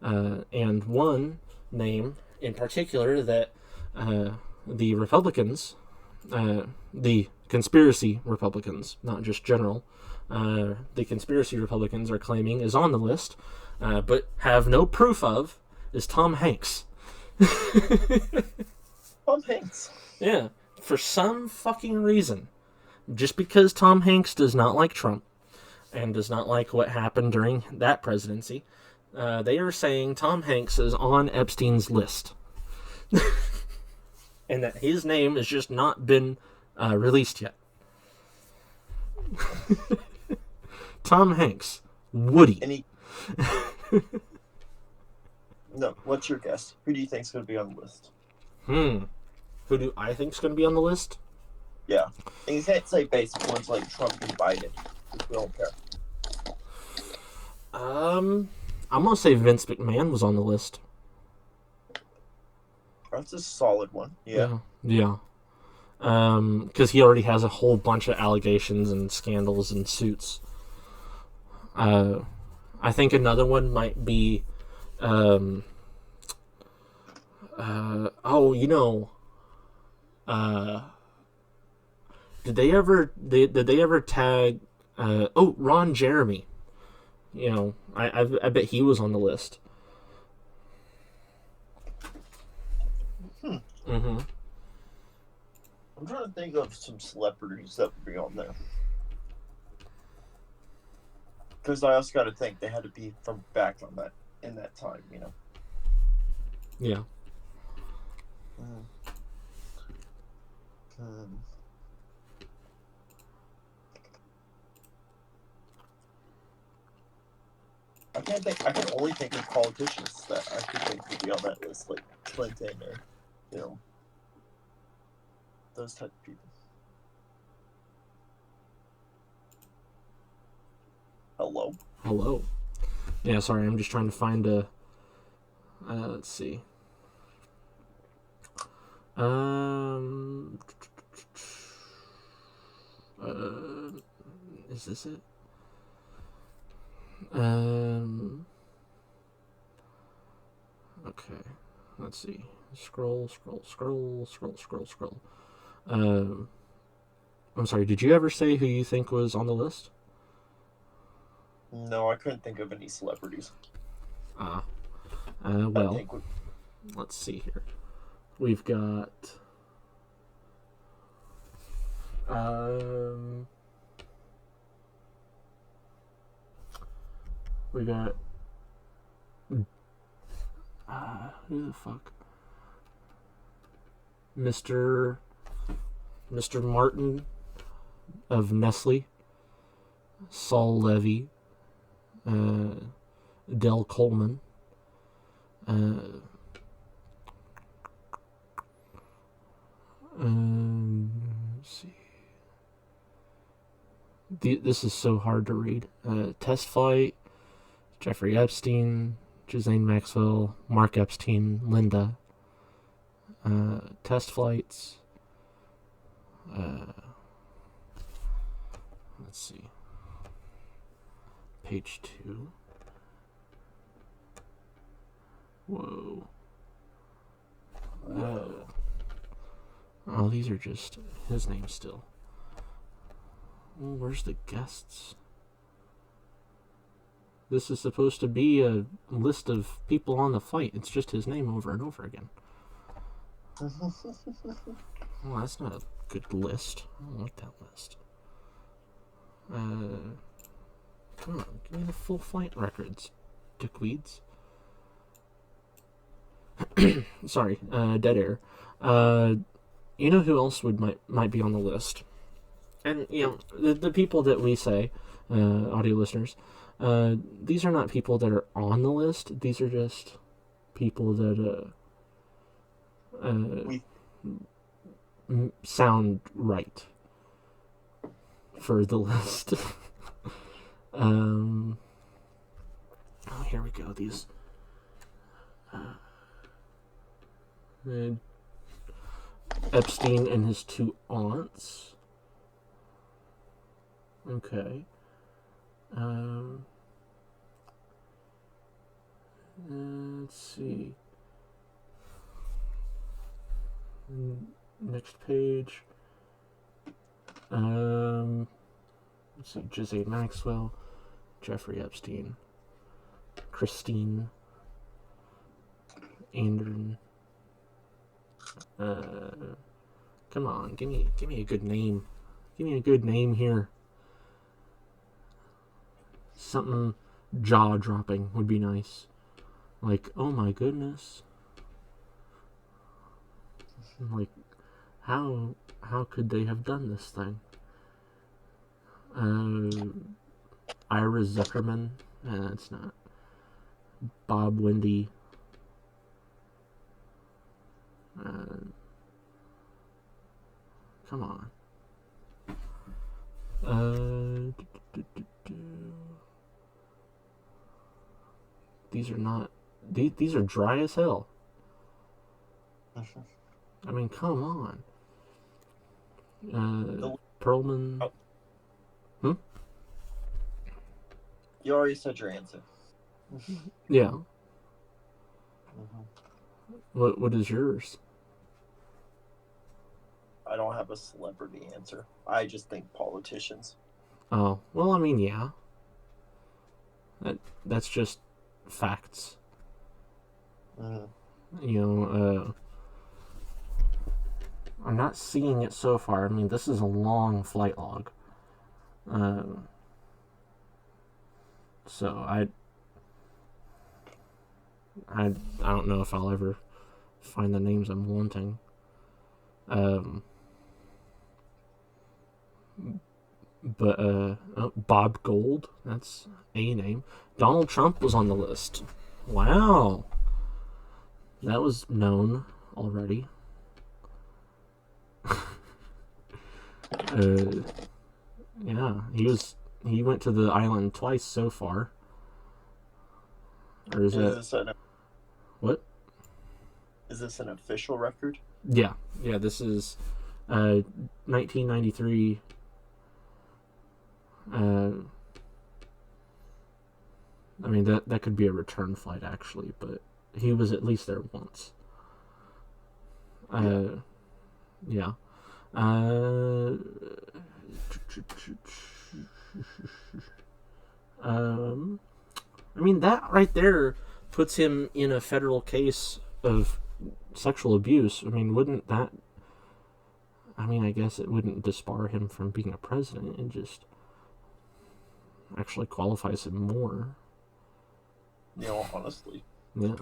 Speaker 1: And one name in particular that the Republicans, the conspiracy Republicans, not just general, the conspiracy Republicans are claiming is on the list, but have no proof of, is Tom Hanks.
Speaker 2: Tom Hanks.
Speaker 1: Yeah, for some fucking reason, just because Tom Hanks does not like Trump and does not like what happened during that presidency, they are saying Tom Hanks is on Epstein's list. And that his name has just not been released yet. Tom Hanks. Woody.
Speaker 2: No, what's your guess? Who do you think's going to be on the list?
Speaker 1: Who do I think's going to be on the list?
Speaker 2: Yeah. And you can't say basic ones like Trump and Biden, because we don't care.
Speaker 1: I'm going to say Vince McMahon was on the list.
Speaker 2: That's a solid one. Yeah.
Speaker 1: Yeah. Because he already has a whole bunch of allegations and scandals and suits. I think another one might be, did they ever tag, Ron Jeremy? You know, I bet he was on the list. Mm-hmm.
Speaker 2: I'm trying to think of some celebrities that would be on there. Because I also got to think they had to be from back on that in that time, you know.
Speaker 1: Yeah.
Speaker 2: I can't think. I can only think of politicians that I could think would be on that list, like Clinton or, you know, those type of people. Hello.
Speaker 1: Yeah, sorry, I'm just trying to find a. Let's see. Is this it? Okay. Let's see. Scroll. I'm sorry, did you ever say who you think was on the list?
Speaker 2: No, I couldn't think of any celebrities.
Speaker 1: Well, let's see here. We've got who the fuck? Mr. Martin of Nestle, Saul Levy, Del Coleman, let's see, This is so hard to read. Test flight, Jeffrey Epstein, Ghislaine Maxwell, Mark Epstein, Linda. Test flights. Let's see. Page 2. Whoa. Oh, these are just his name still. Where's the guests? This is supposed to be a list of people on the flight. It's just his name over and over again. Well, that's not a good list. I don't like that list. Come on, give me the full flight records, dickweeds. Sorry, dead air. You know who else might be on the list? And, you know, the people that we say, audio listeners, these are not people that are on the list. These are just people that sound right for the list. Oh, here we go. These Epstein and his 2 aunts. Okay. Let's see. Next page. Let's see. Ghislaine Maxwell, Jeffrey Epstein, Christine Andren. Come on, give me a good name. Give me a good name here. Something jaw-dropping would be nice. Like, oh my goodness. Like, how could they have done this thing? Ira Zuckerman. That's not. Bob Wendy. Come on. These are not. These are dry as hell. I mean, come on. Perlman.
Speaker 2: Oh.
Speaker 1: Hmm?
Speaker 2: You already said your answer.
Speaker 1: Yeah. What is yours?
Speaker 2: I don't have a celebrity answer. I just think politicians.
Speaker 1: Oh, well, I mean, yeah. That's just facts. You know, I'm not seeing it so far. I mean, this is a long flight log. So I don't know if I'll ever find the names I'm wanting. But Bob Gold, that's a name. Donald Trump was on the list. Wow. That was known already. Yeah, he went to the island twice so far. Or is that what?
Speaker 2: Is this an official record?
Speaker 1: Yeah, this is 1993. I mean, that could be a return flight, actually, but he was at least there once. Yeah. I mean, that right there puts him in a federal case of sexual abuse. I mean, wouldn't that... I mean, I guess it wouldn't disbar him from being a president. It just actually qualifies him more.
Speaker 2: You know, honestly.
Speaker 1: Yeah.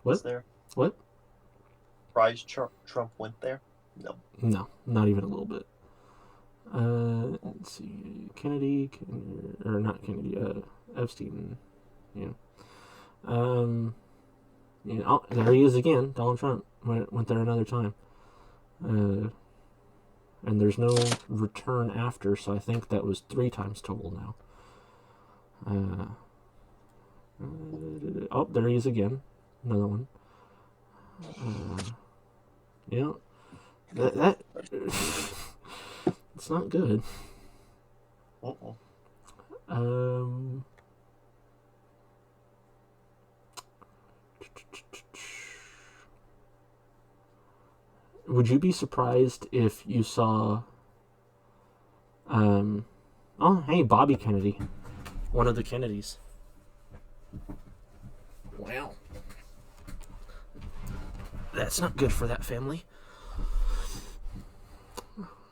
Speaker 1: What?
Speaker 2: There?
Speaker 1: What?
Speaker 2: Surprised Trump went there? No.
Speaker 1: No, not even a little bit. Let's see. Kennedy, or not Kennedy, Epstein. Yeah. Yeah, oh, there he is again, Donald Trump. went there another time. And there's no return after, so I think that was 3 times total now. Oh, there he is again. Another one. Yeah. That it's not good. Would you be surprised if you saw oh, hey, Bobby Kennedy. One of the Kennedys. Wow. That's not good for that family.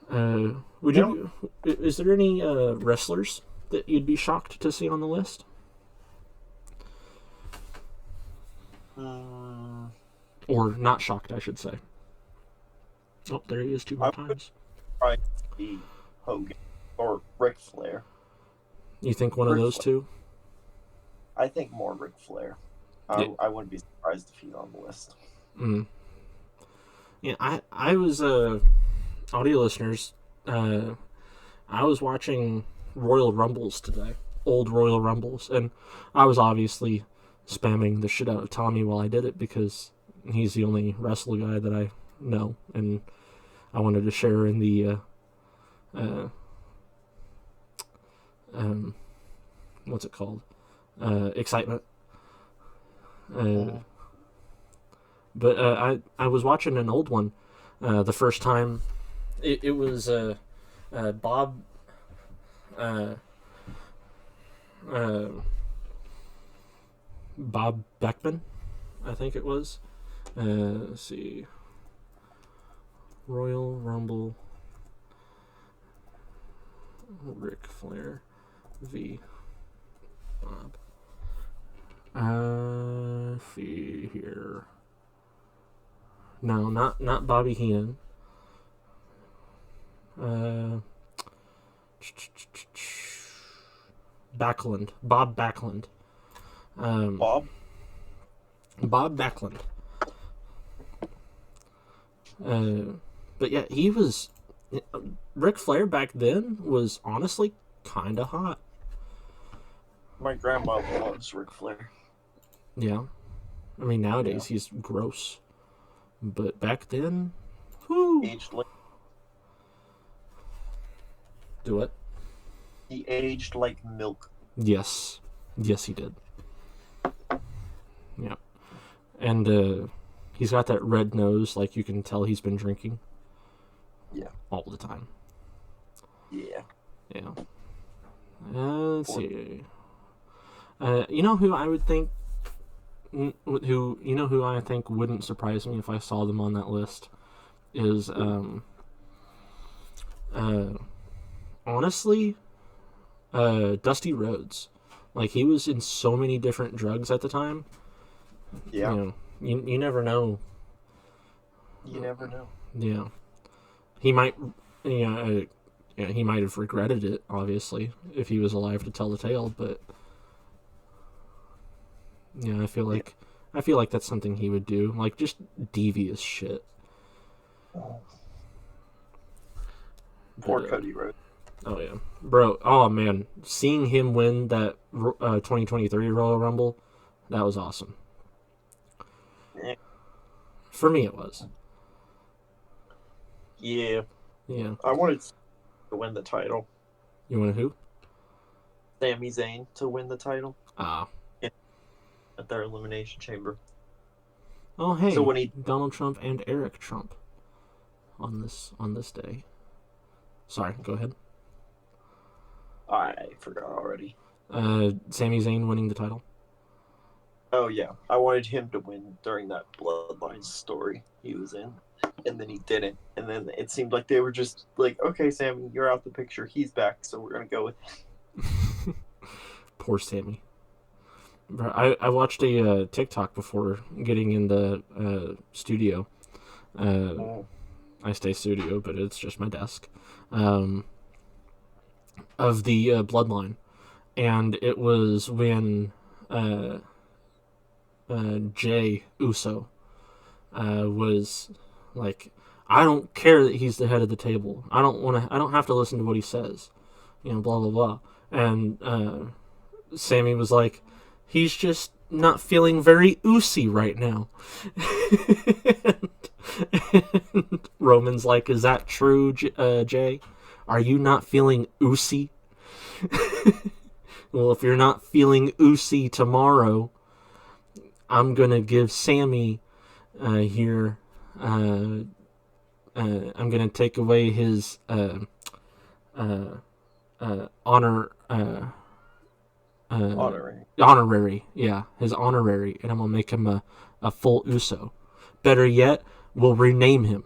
Speaker 1: Would you? Is there any wrestlers that you'd be shocked to see on the list? Or not shocked, I should say. Oh, there he is 2 more times.
Speaker 2: Probably be Hogan or Ric Flair.
Speaker 1: You think one of those two?
Speaker 2: I think more Ric Flair. I wouldn't be surprised if he's on the list.
Speaker 1: Yeah, I was audio listeners. I was watching Royal Rumbles today, old Royal Rumbles, and I was obviously spamming the shit out of Tommy while I did it because he's the only wrestler guy that I know, and I wanted to share in the what's it called? Excitement. But I was watching an old one the first time. It was Bob Bob Beckman, I think it was. Let's see. Royal Rumble. Ric Flair v. Bob. See here. No, not Bobby Heenan. Backlund. Bob Backlund.
Speaker 2: Bob
Speaker 1: Backlund. But yeah, he was. Ric Flair back then was honestly kind of hot.
Speaker 2: My grandma loves Ric Flair.
Speaker 1: Yeah. I mean, nowadays he's gross. But back then, whoo.
Speaker 2: Aged like...
Speaker 1: Do what?
Speaker 2: He aged like milk.
Speaker 1: Yes. Yes, he did. Yeah. And he's got that red nose, like you can tell he's been drinking.
Speaker 2: Yeah.
Speaker 1: All the time.
Speaker 2: Yeah.
Speaker 1: Yeah. Let's see. You know who I would think... who I think wouldn't surprise me if I saw them on that list is honestly Dusty Rhodes. Like, he was in so many different drugs at the time.
Speaker 2: Yeah.
Speaker 1: You never know.
Speaker 2: You never know.
Speaker 1: Yeah. He might he might have regretted it, obviously, if he was alive to tell the tale, but yeah, I feel like that's something he would do. Like, just devious shit.
Speaker 2: Poor Cody Rhodes.
Speaker 1: Oh, yeah. Bro, oh, man. Seeing him win that 2023 Royal Rumble, that was awesome.
Speaker 2: Yeah.
Speaker 1: For me, it was.
Speaker 2: Yeah.
Speaker 1: Yeah.
Speaker 2: I wanted to win the title.
Speaker 1: You want who?
Speaker 2: Sami Zayn to win the title.
Speaker 1: Ah.
Speaker 2: At their Elimination Chamber.
Speaker 1: Oh, hey.
Speaker 2: So when
Speaker 1: Donald Trump and Eric Trump on this day. Sorry, go ahead.
Speaker 2: I forgot already.
Speaker 1: Sami Zayn winning the title.
Speaker 2: Oh, yeah. I wanted him to win during that Bloodline story he was in. And then he didn't. And then it seemed like they were just like, okay, Sammy, you're out the picture. He's back, so we're going to go with him.
Speaker 1: Poor Sammy. I watched a TikTok before getting in the studio. I stay studio, but it's just my desk. Of the Bloodline. And it was when Jay Uso was like, I don't care that he's the head of the table. I don't have to listen to what he says. Blah blah blah. And Sammy was like, he's just not feeling very oozy right now. and Roman's like, is that true, Jay? Are you not feeling oozy? Well, if you're not feeling oozy tomorrow, I'm gonna give Sammy here. I'm gonna take away his honor. Honorary, yeah, his honorary, and I'm gonna make him a full Uso. Better yet, we'll rename him,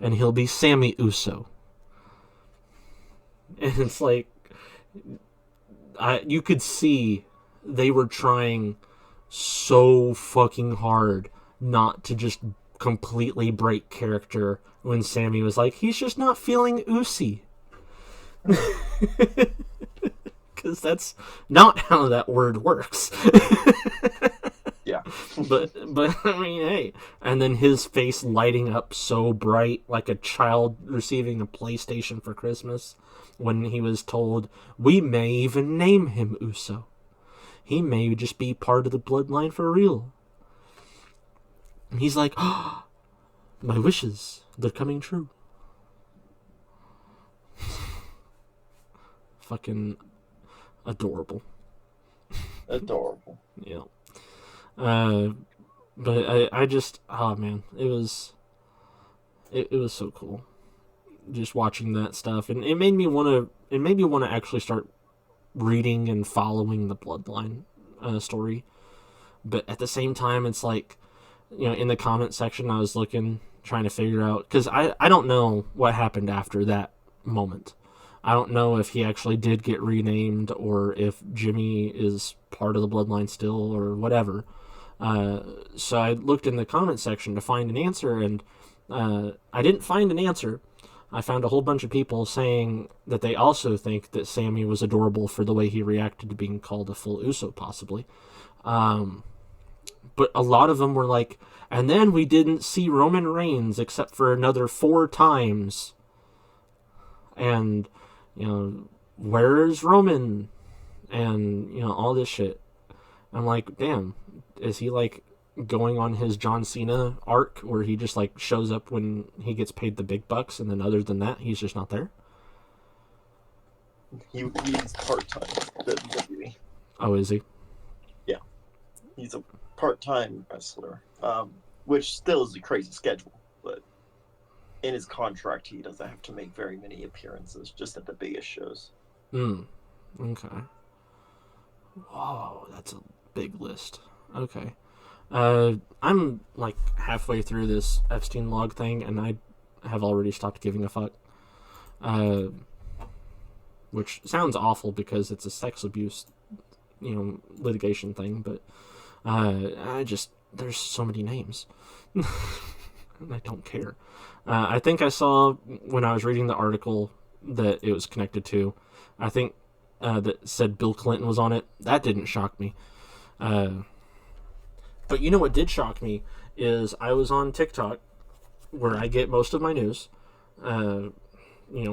Speaker 1: and he'll be Sammy Uso. And it's like, you could see they were trying so fucking hard not to just completely break character when Sammy was like, he's just not feeling oozy. Because that's not how that word works.
Speaker 2: Yeah.
Speaker 1: but I mean, hey. And then his face lighting up so bright like a child receiving a PlayStation for Christmas when he was told, we may even name him Uso. He may just be part of the bloodline for real. And he's like, oh, my wishes, they're coming true. Fucking adorable.
Speaker 2: Adorable.
Speaker 1: Yeah. But I just, oh man, it was so cool just watching that stuff, and it made me want to actually start reading and following the Bloodline story. But at the same time, it's like, in the comment section, I was trying to figure out, because I don't know what happened after that moment. I don't know if he actually did get renamed, or if Jimmy is part of the Bloodline still, or whatever. So I looked in the comment section to find an answer, and I didn't find an answer. I found a whole bunch of people saying that they also think that Sammy was adorable for the way he reacted to being called a full Uso, possibly. But a lot of them were like, and then we didn't see Roman Reigns except for another 4 times. And, where's Roman? And, all this shit. I'm like, damn, is he like going on his John Cena arc where he just like shows up when he gets paid the big bucks, and then other than that, he's just not there?
Speaker 2: He's part-time WWE.
Speaker 1: Oh, is he?
Speaker 2: Yeah. He's a part-time wrestler, which still is a crazy schedule, but in his contract, he doesn't have to make very many appearances, just at the biggest shows.
Speaker 1: Okay. Whoa, that's a big list. Okay. I'm like halfway through this Epstein log thing, and I have already stopped giving a fuck. Which sounds awful because it's a sex abuse, litigation thing, but there's so many names. And I don't care. I think I saw when I was reading the article that it was connected to, I think that said Bill Clinton was on it. That didn't shock me. But what did shock me is I was on TikTok, where I get most of my news.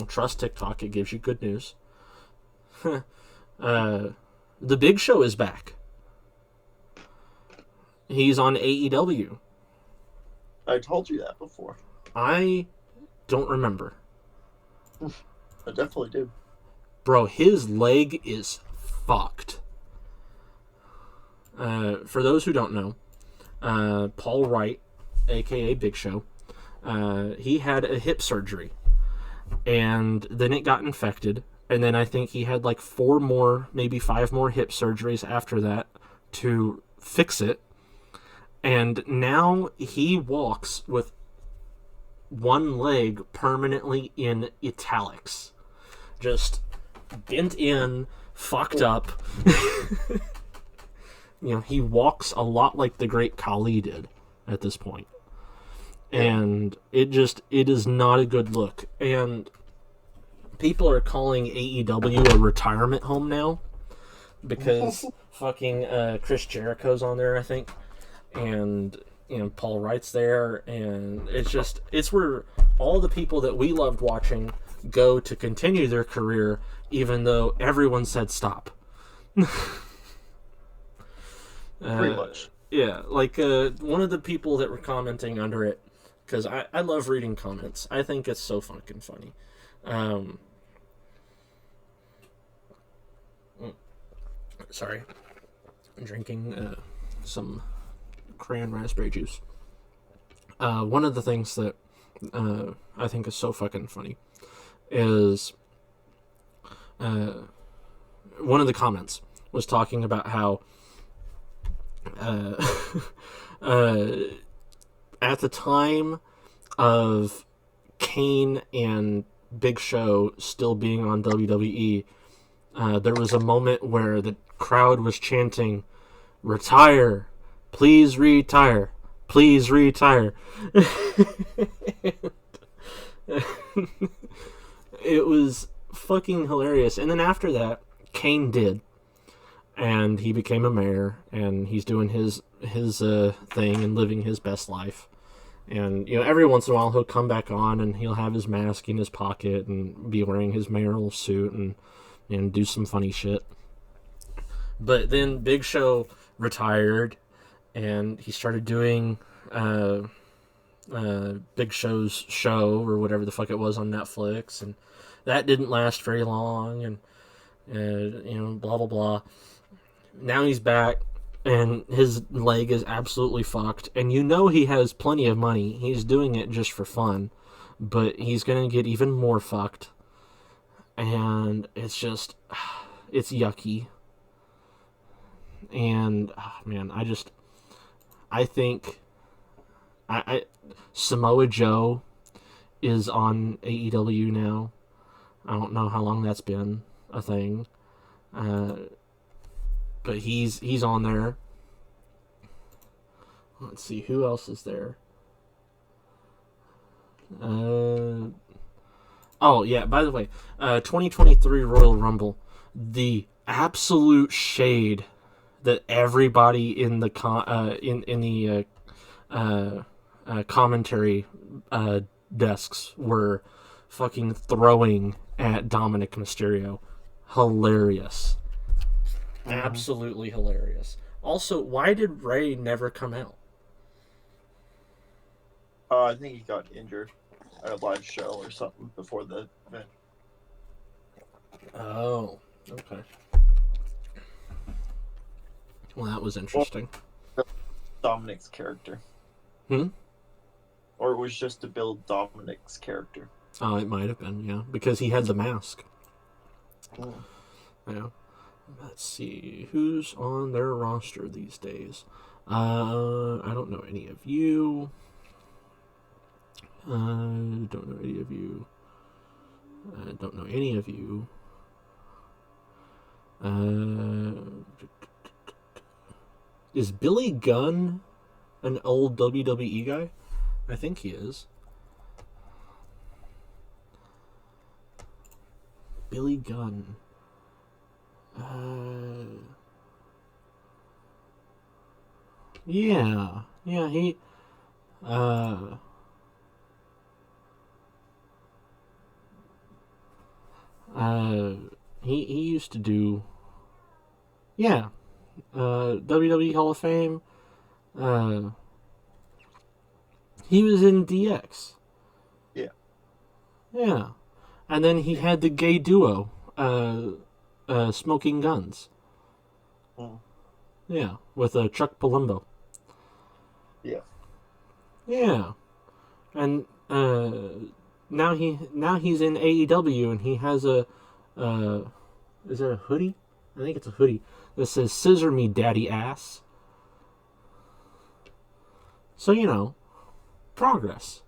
Speaker 1: Trust TikTok, it gives you good news. The Big Show is back. He's on AEW.
Speaker 2: I told you that before.
Speaker 1: I don't remember.
Speaker 2: I definitely do.
Speaker 1: Bro, his leg is fucked. For those who don't know, Paul Wright, aka Big Show, he had a hip surgery, and then it got infected, and then I think he had like 4 more, maybe 5 more hip surgeries after that to fix it, and now he walks with one leg permanently in italics, just bent in, fucked up. He walks a lot like the great Khali did at this point. And it is not a good look. And people are calling AEW a retirement home now because fucking Chris Jericho's on there, I think. And Paul Wright's there, and it's where all the people that we loved watching go to continue their career, even though everyone said stop.
Speaker 2: Pretty much.
Speaker 1: Yeah, like one of the people that were commenting under it, because I love reading comments. I think it's so fucking funny. Um, sorry, I'm drinking some cran raspberry juice. One of the things that I think is so fucking funny is one of the comments was talking about how at the time of Kane and Big Show still being on WWE, there was a moment where the crowd was chanting, "Retire, please retire, please retire." It was fucking hilarious. And then after that, Kane did, and he became a mayor, and he's doing his thing and living his best life. And every once in a while he'll come back on and he'll have his mask in his pocket and be wearing his mayoral suit and do some funny shit. But then Big Show retired, and he started doing Big Show's show or whatever the fuck it was on Netflix, and that didn't last very long, and blah blah blah. Now he's back, and his leg is absolutely fucked, and he has plenty of money. He's doing it just for fun, but he's gonna get even more fucked, and it's yucky. And man, I think Samoa Joe is on AEW now. I don't know how long that's been a thing, but he's on there. Let's see who else is there. Oh yeah, by the way, 2023 Royal Rumble, the absolute shade that everybody in the commentary desks were fucking throwing at Dominic Mysterio. Hilarious. Absolutely hilarious. Also, why did Ray never come out?
Speaker 2: I think he got injured at a live show or something before the event.
Speaker 1: Oh, okay. Well, that was interesting.
Speaker 2: Dominic's character. Or it was just to build Dominic's character.
Speaker 1: Oh, it might have been, yeah. Because he had the mask. Yeah. Let's see. Who's on their roster these days? I don't know any of you. I don't know any of you. I don't know any of you. Is Billy Gunn an old WWE guy? I think he is. Billy Gunn. Yeah, he he used to do WWE Hall of Fame. He was in DX. Yeah. And then he had the gay duo, Smoking Guns. Yeah, with Chuck Palumbo. Yeah. And now he's in AEW, and he has a is it a hoodie? I think it's a hoodie that says "Scissor me, daddy ass." So progress.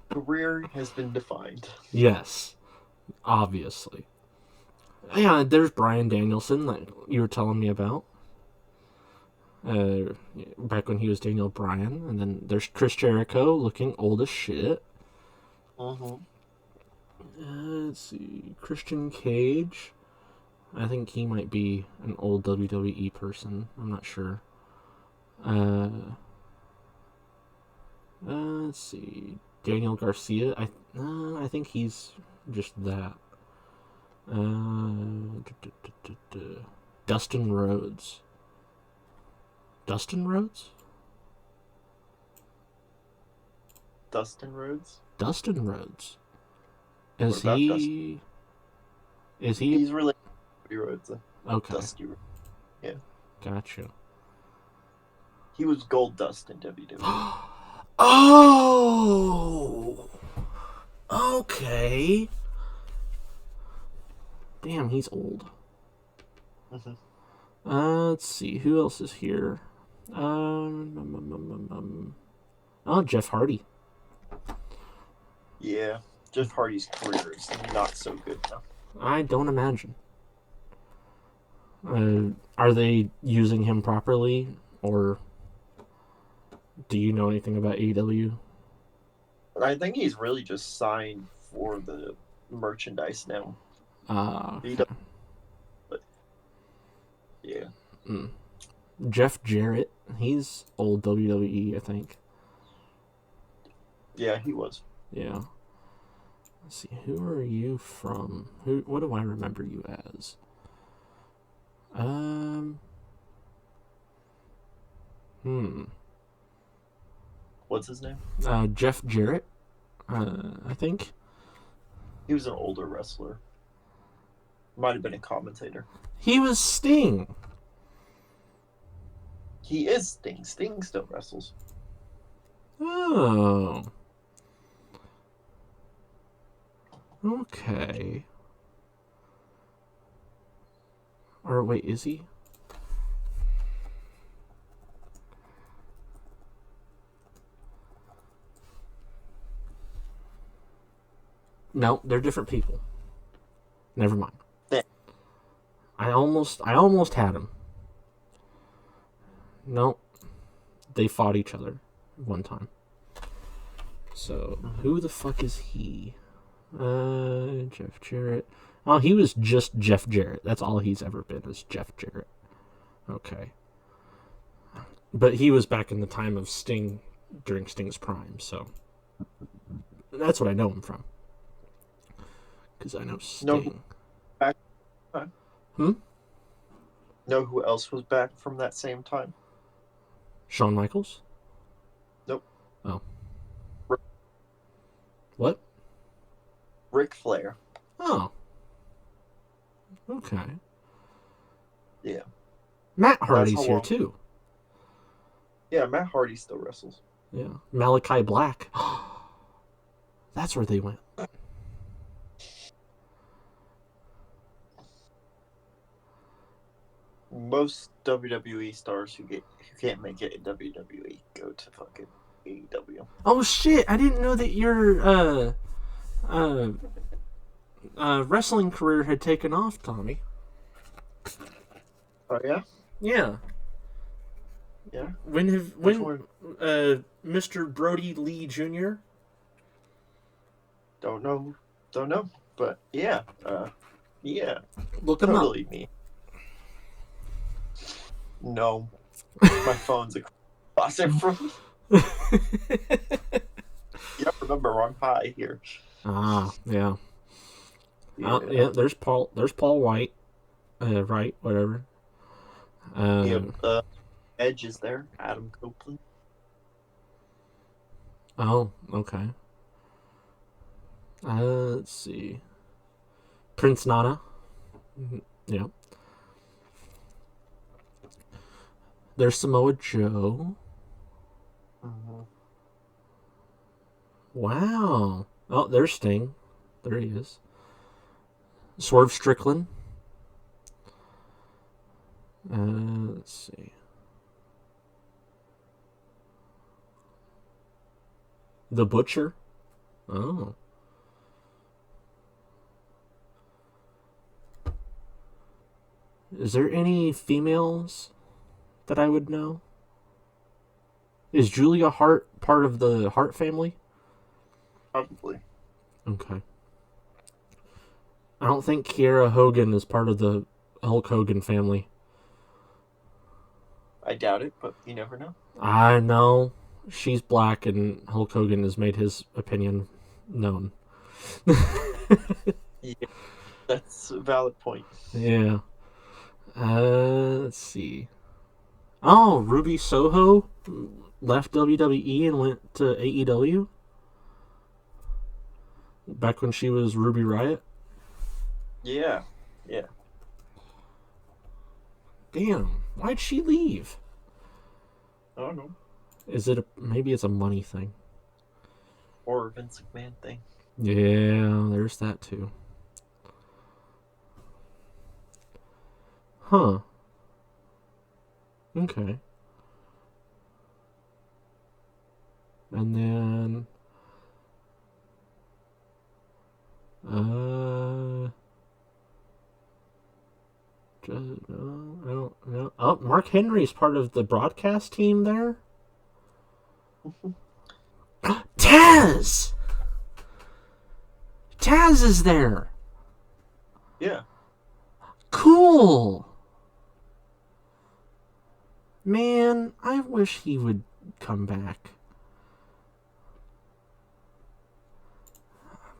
Speaker 2: Career has been defined.
Speaker 1: Yes, obviously. Yeah, there's Bryan Danielson that you were telling me about. Back when he was Daniel Bryan, and then there's Chris Jericho looking old as shit. Let's see, Christian Cage. I think he might be an old WWE person. I'm not sure. Uh, let's see. Daniel Garcia. I think he's just that. Dustin Rhodes. Dustin Rhodes?
Speaker 2: Dustin Rhodes.
Speaker 1: Dustin Rhodes.
Speaker 2: What
Speaker 1: Is
Speaker 2: about Dustin?
Speaker 1: he? Is he?
Speaker 2: He's related to Cody Rhodes.
Speaker 1: Okay.
Speaker 2: Dusty Rhodes. Yeah.
Speaker 1: Gotcha.
Speaker 2: He was Gold Dust in WWE.
Speaker 1: Oh! Okay. Damn, he's old. Let's see. Who else is here? Oh, Jeff Hardy.
Speaker 2: Yeah. Jeff Hardy's career is not so good now.
Speaker 1: I don't imagine. Are they using him properly, or do you know anything about AEW?
Speaker 2: I think he's really just signed for the merchandise now.
Speaker 1: Okay.
Speaker 2: But yeah.
Speaker 1: Jeff Jarrett. He's old WWE, I think.
Speaker 2: Yeah, he was.
Speaker 1: Yeah. Let's see. Who are you from? What do I remember you as?
Speaker 2: What's his name?
Speaker 1: Jeff Jarrett. I think.
Speaker 2: He was an older wrestler. Might have been a commentator.
Speaker 1: He was Sting.
Speaker 2: He is Sting. Sting still wrestles.
Speaker 1: Oh. Okay. Or wait, is he? No, they're different people. Never mind.
Speaker 2: Yeah.
Speaker 1: I almost had him. No, they fought each other one time. So who the fuck is he? Jeff Jarrett. Oh, he was just Jeff Jarrett. That's all he's ever been, is Jeff Jarrett. Okay. But he was back in the time of Sting, during Sting's prime, so that's what I know him from. Because I know Sting.
Speaker 2: Back.
Speaker 1: Hmm?
Speaker 2: Know who else was back from that same time?
Speaker 1: Shawn Michaels?
Speaker 2: Nope.
Speaker 1: Oh. What?
Speaker 2: Ric Flair.
Speaker 1: Oh. Okay.
Speaker 2: Yeah.
Speaker 1: Matt Hardy's here too.
Speaker 2: Yeah, Matt Hardy still wrestles.
Speaker 1: Yeah. Malachi Black. That's where they went.
Speaker 2: Most WWE stars who can't make it in WWE go to fucking AEW.
Speaker 1: Oh shit! I didn't know that your wrestling career had taken off, Tommy.
Speaker 2: Oh yeah.
Speaker 1: Yeah.
Speaker 2: Yeah.
Speaker 1: When Mr. Brody Lee Jr.
Speaker 2: Don't know, but yeah, yeah.
Speaker 1: Look him
Speaker 2: totally
Speaker 1: up.
Speaker 2: Me. No, my phone's a closet from. Yeah, remember I'm high here.
Speaker 1: Ah, yeah.
Speaker 2: Yeah.
Speaker 1: Yeah. There's Paul. There's Paul White. Right. Whatever.
Speaker 2: Edge is there. Adam Copeland.
Speaker 1: Oh, okay. Let's see. Prince Nana. Yeah. There's Samoa Joe.
Speaker 2: Mm-hmm.
Speaker 1: Wow. Oh, there's Sting. There he is. Swerve Strickland. Let's see. The Butcher. Oh. Is there any females that I would know? Is Julia Hart part of the Hart family?
Speaker 2: Probably.
Speaker 1: Okay. I don't think Kiera Hogan is part of the Hulk Hogan family.
Speaker 2: I doubt it, but you never know.
Speaker 1: I know she's black, and Hulk Hogan has made his opinion known.
Speaker 2: Yeah, that's a valid point.
Speaker 1: Yeah. Let's see. Oh, Ruby Soho left WWE and went to AEW back when she was Ruby Riott.
Speaker 2: Yeah, yeah.
Speaker 1: Damn, why'd she leave?
Speaker 2: I don't know.
Speaker 1: Is it maybe it's a money thing?
Speaker 2: Or a Vince McMahon thing.
Speaker 1: Yeah, there's that too. Huh. Okay. And then I don't know. Oh, Mark Henry's part of the broadcast team there. Taz! Taz is there.
Speaker 2: Yeah.
Speaker 1: Cool. Man, I wish he would come back.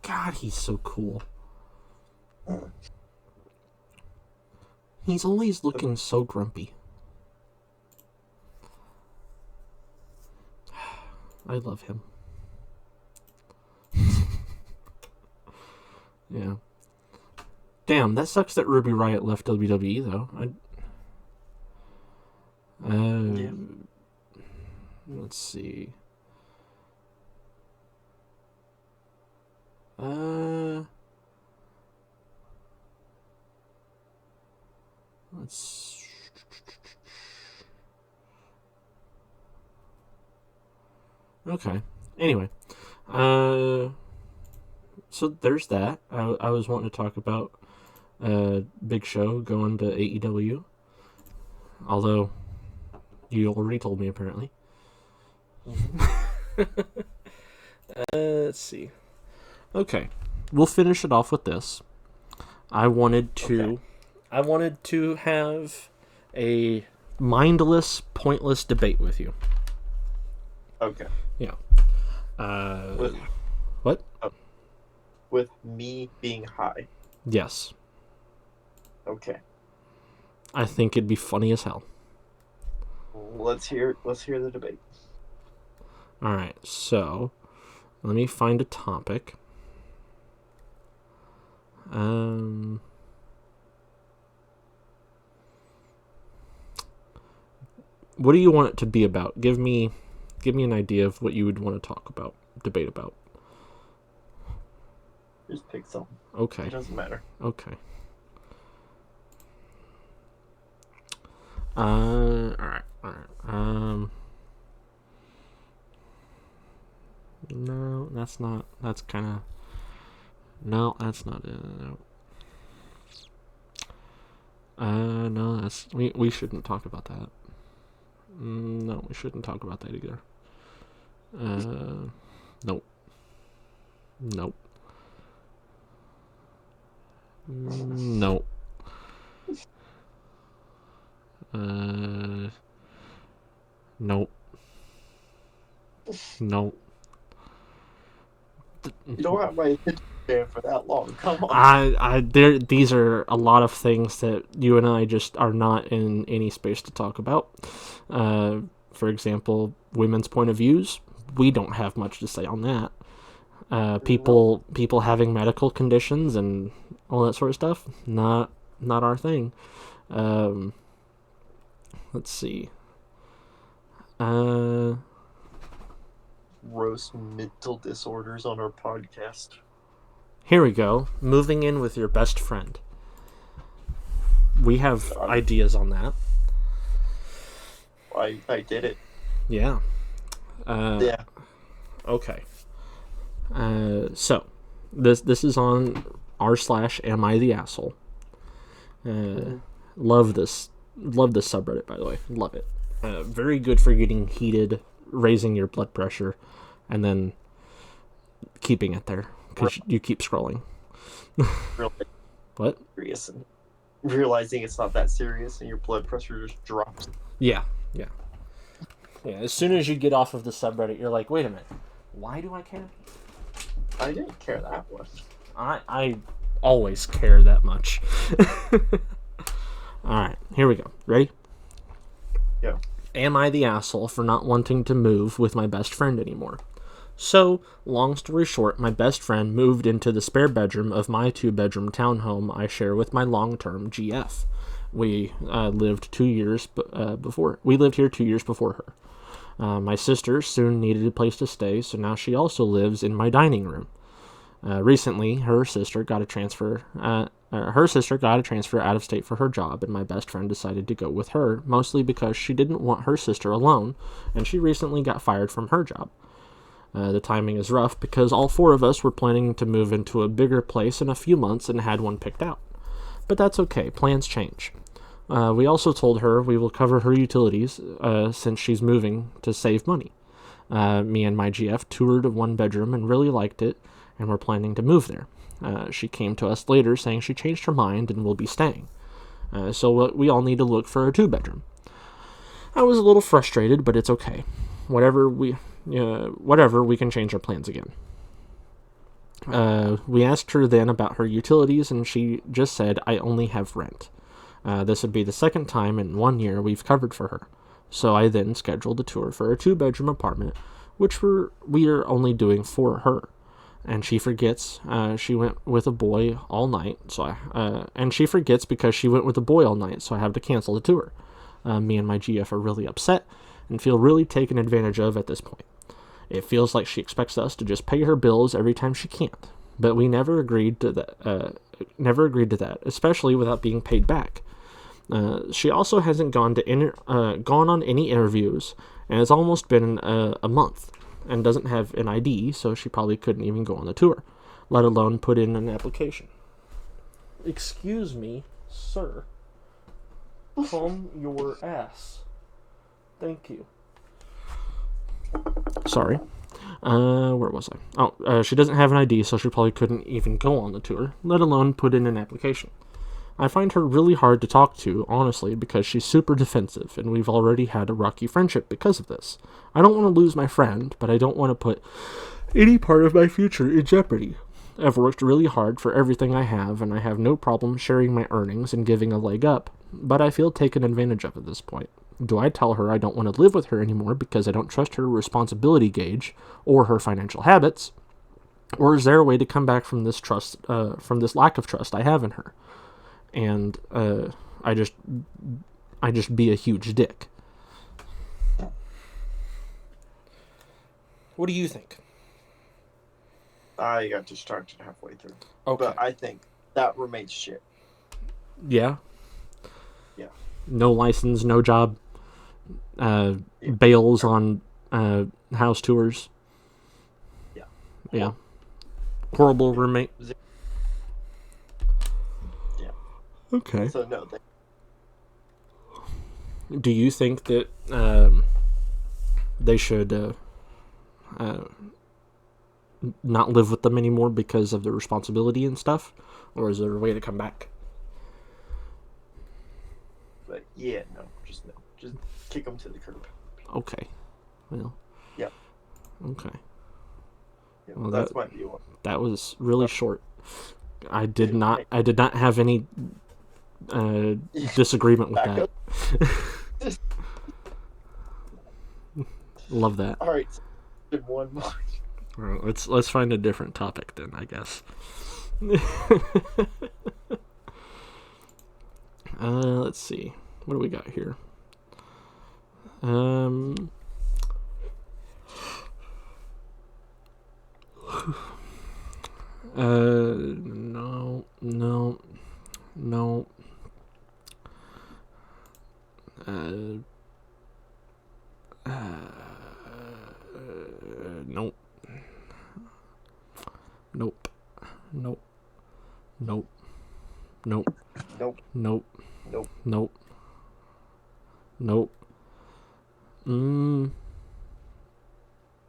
Speaker 1: God, he's so cool. He's always looking so grumpy. I love him. Yeah. Damn, that sucks that Ruby Riott left WWE, though.
Speaker 2: Yeah.
Speaker 1: Let's see. Let's. Okay. Anyway, so there's that. I was wanting to talk about Big Show going to AEW, although you already told me apparently. Let's see. Okay, we'll finish it off with this. I wanted to have a mindless, pointless debate with you.
Speaker 2: Okay.
Speaker 1: Yeah.
Speaker 2: With,
Speaker 1: what?
Speaker 2: With me being high.
Speaker 1: Yes.
Speaker 2: Okay.
Speaker 1: I think it'd be funny as hell.
Speaker 2: Let's hear the debate.
Speaker 1: All right. So, let me find a topic. What do you want it to be about? Give me an idea of what you would want to talk about, debate about.
Speaker 2: Just pick something.
Speaker 1: Okay.
Speaker 2: It doesn't matter.
Speaker 1: Okay. All right. No, that's not. That's kind of. No, that's not it. No, that's we shouldn't talk about that. No, we shouldn't talk about that either. Nope. Nope. Nope. Nope. Nope.
Speaker 2: You don't have my attention span for that long. Come on.
Speaker 1: These are a lot of things that you and I just are not in any space to talk about. For example, women's point of views. We don't have much to say on that. People having medical conditions and all that sort of stuff. Not our thing. Let's see.
Speaker 2: Roast mental disorders on our podcast.
Speaker 1: Here we go. Moving in with your best friend. We have ideas on that.
Speaker 2: I did it.
Speaker 1: Yeah.
Speaker 2: Yeah.
Speaker 1: Okay. So this is on r/am I the asshole. Love this subreddit, by the way. Love it. Very good for getting heated, raising your blood pressure, and then keeping it there because you keep scrolling.
Speaker 2: Really
Speaker 1: What?
Speaker 2: serious and realizing it's not that serious and your blood pressure just drops.
Speaker 1: Yeah. Yeah. Yeah, as soon as you get off of the subreddit, you're like, wait a minute, why do I care?
Speaker 2: I didn't care that much.
Speaker 1: I always care that much. Alright, here we go. Ready?
Speaker 2: Yeah.
Speaker 1: Am I the asshole for not wanting to move with my best friend anymore? So, long story short, my best friend moved into the spare bedroom of my 2-bedroom townhome I share with my long-term GF. We lived 2 years before. We lived here 2 years before her. My sister soon needed a place to stay, so now she also lives in my dining room. Recently, her sister got a transfer. Her sister got a transfer out of state for her job, and my best friend decided to go with her, mostly because she didn't want her sister alone, and she recently got fired from her job. The timing is rough because all 4 of us were planning to move into a bigger place in a few months and had one picked out. But that's okay, plans change. We also told her we will cover her utilities since she's moving to save money. Me and my GF toured a 1-bedroom and really liked it, and we're planning to move there. She came to us later saying she changed her mind and will be staying. So we all need to look for a 2-bedroom. I was a little frustrated, but it's okay. Whatever, we can change our plans again. We asked her then about her utilities, and she just said, I only have rent. This would be the second time in 1 year we've covered for her. So I then scheduled a tour for a 2-bedroom apartment, which we are only doing for her. And she forgets she went with a boy all night. And she forgets because she went with a boy all night, so I have to cancel the tour. Me and my GF are really upset and feel really taken advantage of at this point. It feels like she expects us to just pay her bills every time she can't, but we never agreed to that. Especially without being paid back. She also hasn't gone on any interviews, and it's almost been a month, and doesn't have an ID, so she probably couldn't even go on the tour, let alone put in an application. Excuse me, sir. Calm your ass. Thank you. Sorry. Where was I? She doesn't have an ID, so she probably couldn't even go on the tour, let alone put in an application. I find her really hard to talk to, honestly, because she's super defensive, and we've already had a rocky friendship because of this. I don't want to lose my friend, but I don't want to put any part of my future in jeopardy. I've worked really hard for everything I have, and I have no problem sharing my earnings and giving a leg up, but I feel taken advantage of at this point. Do I tell her I don't want to live with her anymore because I don't trust her responsibility gauge or her financial habits? Or is there a way to come back from this lack of trust I have in her? And I just be a huge dick. What do you think?
Speaker 2: I got distracted halfway through.
Speaker 1: Okay.
Speaker 2: But I think that remains shit.
Speaker 1: Yeah?
Speaker 2: Yeah.
Speaker 1: No license, no job, bails on house tours.
Speaker 2: Yeah.
Speaker 1: Yeah. Horrible roommate.
Speaker 2: Yeah.
Speaker 1: Okay.
Speaker 2: So no.
Speaker 1: Do you think that they should not live with them anymore because of the responsibility and stuff? Or is there a way to come back?
Speaker 2: But yeah, no. Just kick them to the curb.
Speaker 1: Okay. Well.
Speaker 2: Yeah.
Speaker 1: Okay.
Speaker 2: Yeah,
Speaker 1: Well,
Speaker 2: that's my view.
Speaker 1: That was really short. I did not have any disagreement with that. Love that.
Speaker 2: All right. So one more.
Speaker 1: Well, let's find a different topic then, I guess. Let's see. What do we got here? No. Nope. Nope. Nope. Nope. Nope. Nope.
Speaker 2: Nope.
Speaker 1: Nope.
Speaker 2: Nope.
Speaker 1: Nope. Nope.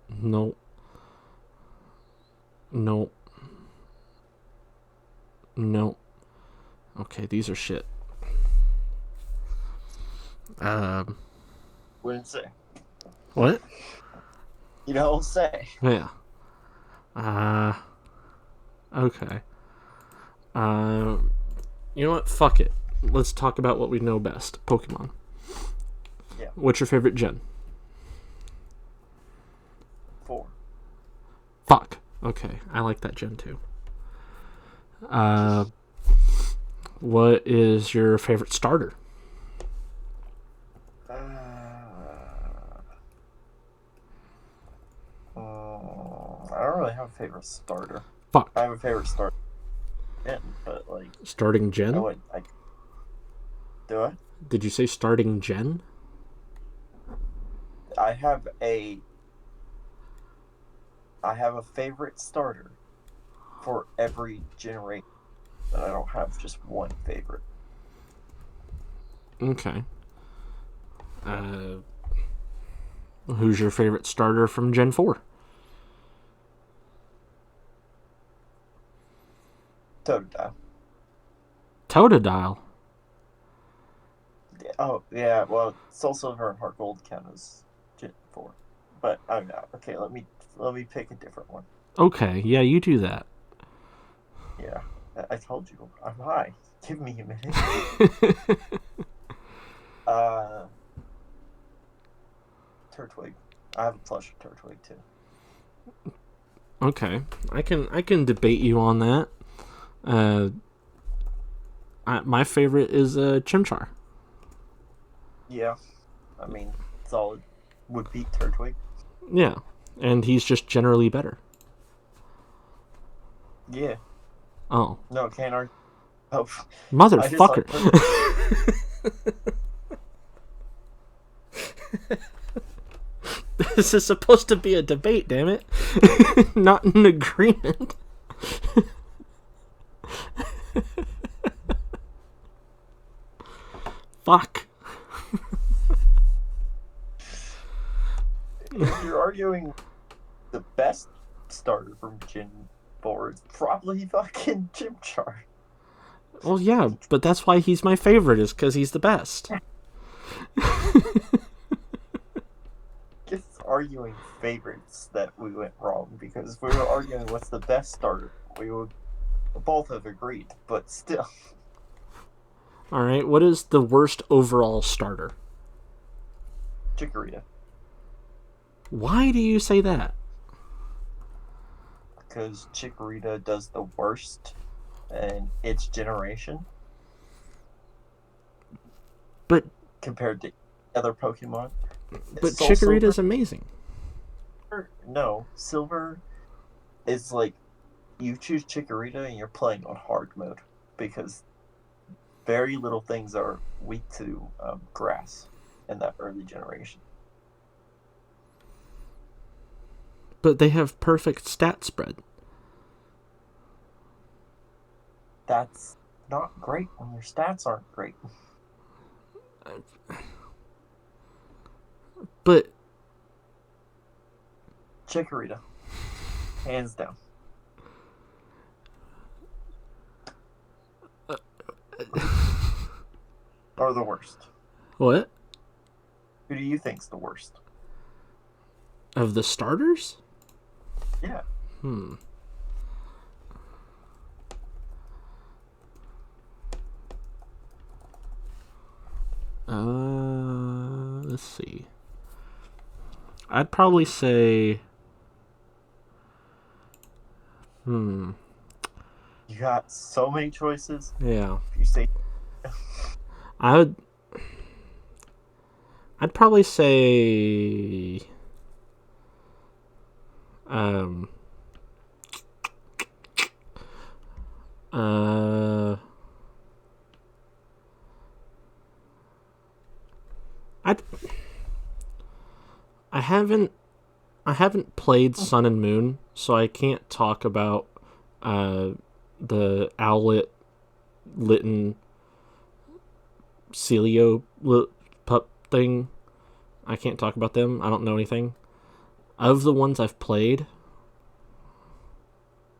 Speaker 1: Nope. Nope. Nope. Okay, these are shit.
Speaker 2: wouldn't say.
Speaker 1: What?
Speaker 2: You don't say.
Speaker 1: Yeah. Okay. You know what? Fuck it. Let's talk about what we know best. Pokemon.
Speaker 2: Yeah.
Speaker 1: What's your favorite gen?
Speaker 2: 4.
Speaker 1: Fuck. Okay, I like that gen too. What is your favorite starter?
Speaker 2: I don't really have a favorite starter.
Speaker 1: Fuck.
Speaker 2: I have a favorite starter, but like
Speaker 1: Starting gen?
Speaker 2: Do I?
Speaker 1: Did you say starting gen?
Speaker 2: I have a favorite starter for every generation, but I don't have just one favorite.
Speaker 1: Okay. Who's your favorite starter from Gen 4?
Speaker 2: Totodile.
Speaker 1: Totodile?
Speaker 2: Yeah, oh, yeah, well, Soul Silver and Heart Gold count as Gen 4. But I'm not. Okay, let me pick a different one.
Speaker 1: Okay, yeah, you do that.
Speaker 2: Yeah, I told you. I'm high. Give me a minute. Turtwig. I have a plush of Turtwig too.
Speaker 1: Okay, I can debate you on that. My favorite is Chimchar.
Speaker 2: Yeah, I mean, solid. Would beat Turtwig.
Speaker 1: Yeah, and he's just generally better.
Speaker 2: Yeah.
Speaker 1: Oh.
Speaker 2: No, can't argue. Oh,
Speaker 1: Motherfucker. This is supposed to be a debate, damn it. Not an agreement. Fuck.
Speaker 2: If you're arguing the best starter from Gen 4, it's probably fucking Chimchar.
Speaker 1: Well, yeah, but that's why he's my favorite, is because he's the best.
Speaker 2: Just arguing favorites that we went wrong, because if we were arguing what's the best starter, we would both have agreed, but still.
Speaker 1: Alright, what is the worst overall starter?
Speaker 2: Chikorita.
Speaker 1: Why do you say that?
Speaker 2: Because Chikorita does the worst in its generation.
Speaker 1: But
Speaker 2: compared to other Pokemon.
Speaker 1: But Chikorita's amazing.
Speaker 2: No, Silver is like, you choose Chikorita and you're playing on hard mode, because very little things are weak to grass in that early generation.
Speaker 1: But they have perfect stat spread.
Speaker 2: That's not great when your stats aren't great.
Speaker 1: But
Speaker 2: Chikorita, hands down. Or the worst.
Speaker 1: What?
Speaker 2: Who do you think's the worst?
Speaker 1: Of the starters?
Speaker 2: Yeah.
Speaker 1: Let's see. I'd probably say...
Speaker 2: You got so many choices.
Speaker 1: Yeah.
Speaker 2: If you say...
Speaker 1: I'd probably say... I haven't played Sun and Moon, so I can't talk about the Owlet, Litten, Celio pup thing. I can't talk about them. I don't know anything. Of the ones I've played,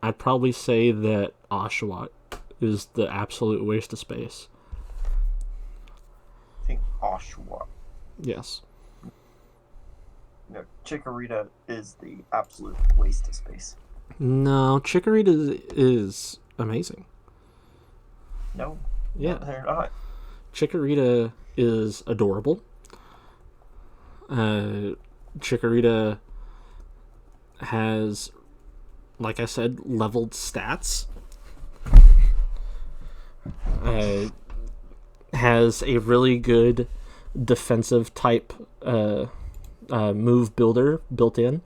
Speaker 1: I'd probably say that Oshawott is the absolute waste of space.
Speaker 2: I think Oshawott.
Speaker 1: Yes.
Speaker 2: Chikorita is the absolute waste of space.
Speaker 1: No, Chikorita is amazing.
Speaker 2: No,
Speaker 1: Yeah.
Speaker 2: no, they're not.
Speaker 1: Chikorita is adorable. Chikorita has, like I said, leveled stats. Has a really good defensive type move builder built in.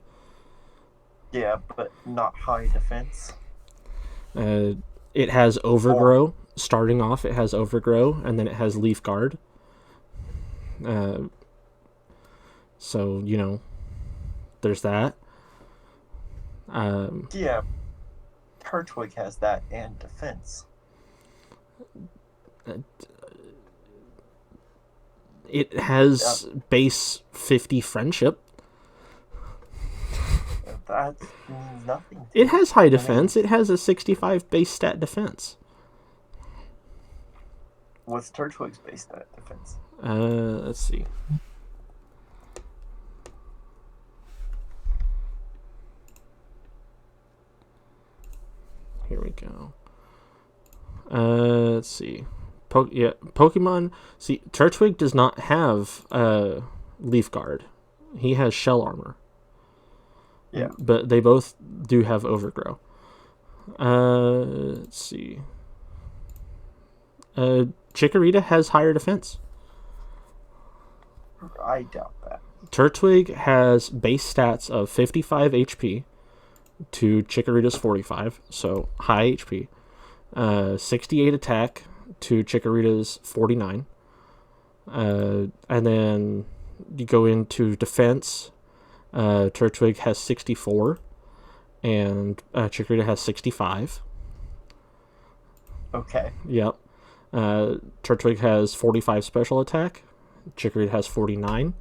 Speaker 2: Yeah, but not high defense.
Speaker 1: It has Overgrow. Starting off, it has Overgrow, and then it has Leaf Guard. So, there's that.
Speaker 2: Yeah, Turtwig has that and defense.
Speaker 1: It has base 50 friendship.
Speaker 2: That means nothing.
Speaker 1: It has high defense. It has a 65 base stat defense.
Speaker 2: What's Turtwig's base stat defense?
Speaker 1: Let's see. Here we go. Let's see. Pokemon. See, Turtwig does not have Leaf Guard. He has Shell Armor.
Speaker 2: Yeah.
Speaker 1: But they both do have Overgrow. Let's see. Chikorita has higher defense.
Speaker 2: I doubt that.
Speaker 1: Turtwig has base stats of 55 HP to Chikorita's 45, so high HP. 68 attack to Chikorita's 49. And then you go into defense. Turtwig has 64, and Chikorita has 65.
Speaker 2: Okay.
Speaker 1: Yep. Turtwig has 45 special attack. Chikorita has 49.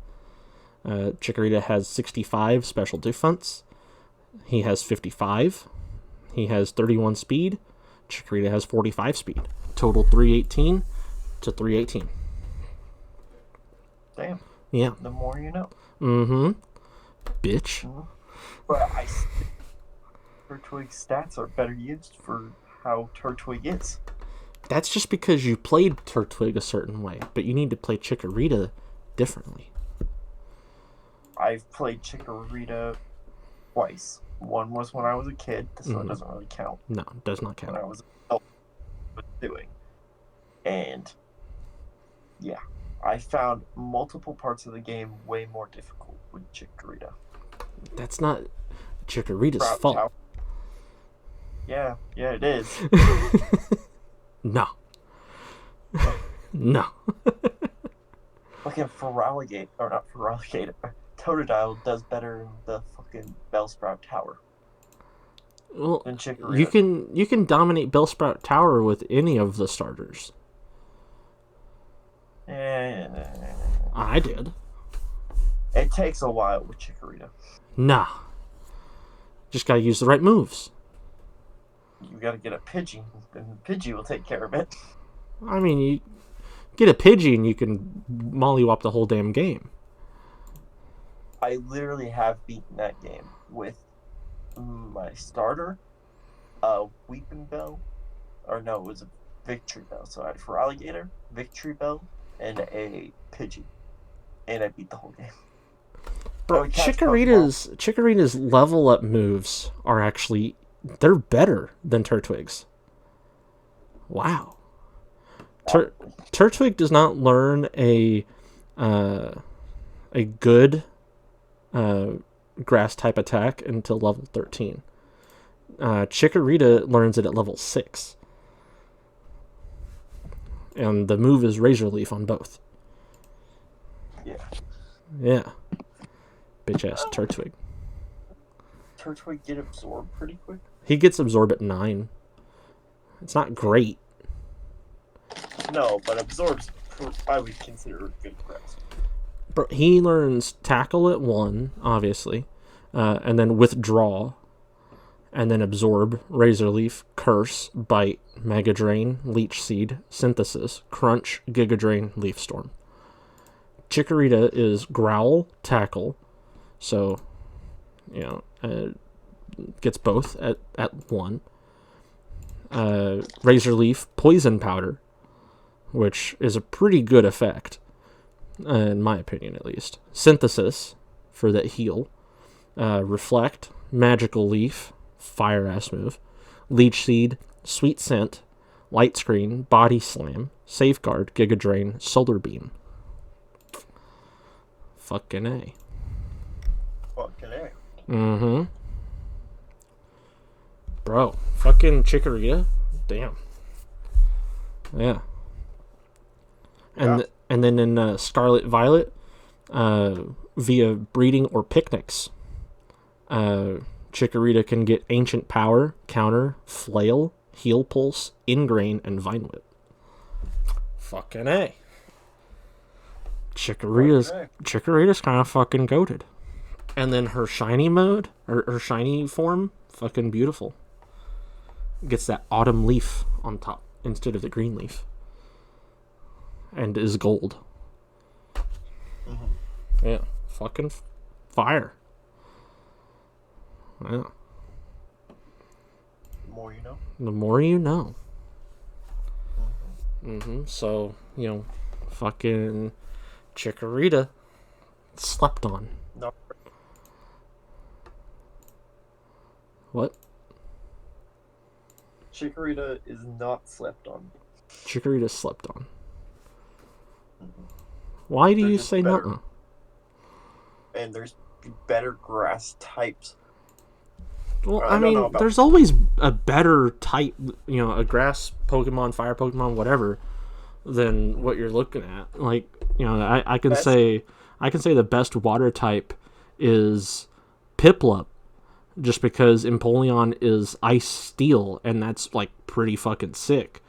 Speaker 1: Chikorita has 65 special defense. He has 55. He has 31 speed. Chikorita has 45 speed. Total 318 to 318.
Speaker 2: Damn.
Speaker 1: Yeah.
Speaker 2: The more you know.
Speaker 1: Mm-hmm. Bitch.
Speaker 2: Mm-hmm. But Turtwig's stats are better used for how Turtwig is.
Speaker 1: That's just because you played Turtwig a certain way, but you need to play Chikorita differently.
Speaker 2: I've played Chikorita twice. One was when I was a kid, so it doesn't really count.
Speaker 1: No, it does not count.
Speaker 2: When I was adult, was doing. And yeah, I found multiple parts of the game way more difficult with Chikorita.
Speaker 1: That's not Chikorita's fault.
Speaker 2: Tower. Yeah, it is.
Speaker 1: No. No.
Speaker 2: Fucking Feraligatr, or not Feraligatr, Totodile does better in the fucking Bellsprout Tower.
Speaker 1: Well,
Speaker 2: than Chikorita.
Speaker 1: you can dominate Bellsprout Tower with any of the starters. I did.
Speaker 2: It takes a while with Chikorita.
Speaker 1: Nah. Just gotta use the right moves.
Speaker 2: You gotta get a Pidgey, and Pidgey will take care of it.
Speaker 1: I mean, you get a Pidgey and you can mollywop the whole damn game.
Speaker 2: I literally have beaten that game with my starter, Weeping Bell, or no, it was a Victory Bell. So I had Feraligatr, Victory Bell, and a Pidgey, and I beat the whole game.
Speaker 1: Bro, Chikorita's level up moves are actually, they're better than Turtwig's. Wow. Turtwig does not learn a good grass type attack until level 13. Chikorita learns it at level 6. And the move is Razor Leaf on both. Yeah. Bitch ass Turtwig.
Speaker 2: Turtwig get absorbed pretty quick?
Speaker 1: He gets absorbed at 9. It's not great.
Speaker 2: No, but absorbs I would consider a good grasp.
Speaker 1: Bro, he learns Tackle at 1, obviously, and then Withdraw, and then Absorb, Razor Leaf, Curse, Bite, Mega Drain, Leech Seed, Synthesis, Crunch, Giga Drain, Leaf Storm. Chikorita is Growl, Tackle, so Gets both at one. Razor Leaf Poison Powder, which is a pretty good effect, in my opinion at least. Synthesis for that heal. Reflect, Magical Leaf, fire ass move. Leech Seed, Sweet Scent, Light Screen, Body Slam, Safeguard, Giga Drain, Solar Beam. Fucking A.
Speaker 2: Fucking A.
Speaker 1: Mm-hmm. Bro, fucking Chikorita? Damn. Yeah. And then in Scarlet Violet, via breeding or picnics, Chikorita can get Ancient Power, Counter, Flail, Heal Pulse, Ingrain, and Vine Whip. Fucking A. Chikorita's kind of fucking goated. And then her shiny mode, or her shiny form, fucking beautiful. Gets that autumn leaf on top instead of the green leaf. And is gold. Mm-hmm. Yeah. Fucking fire. Yeah.
Speaker 2: The more you know.
Speaker 1: The more you know. Mm-hmm. So, fucking Chikorita slept on.
Speaker 2: No.
Speaker 1: What?
Speaker 2: Chikorita is not slept on.
Speaker 1: Chikorita slept on. Mm-hmm. Why do you say no?
Speaker 2: And there's better grass types.
Speaker 1: Well, I mean, there's always a better type, a grass Pokemon, fire Pokemon, whatever, than what you're looking at. Like, I can say the best water type is Piplup, just because Empoleon is Ice Steel, and that's like pretty fucking sick.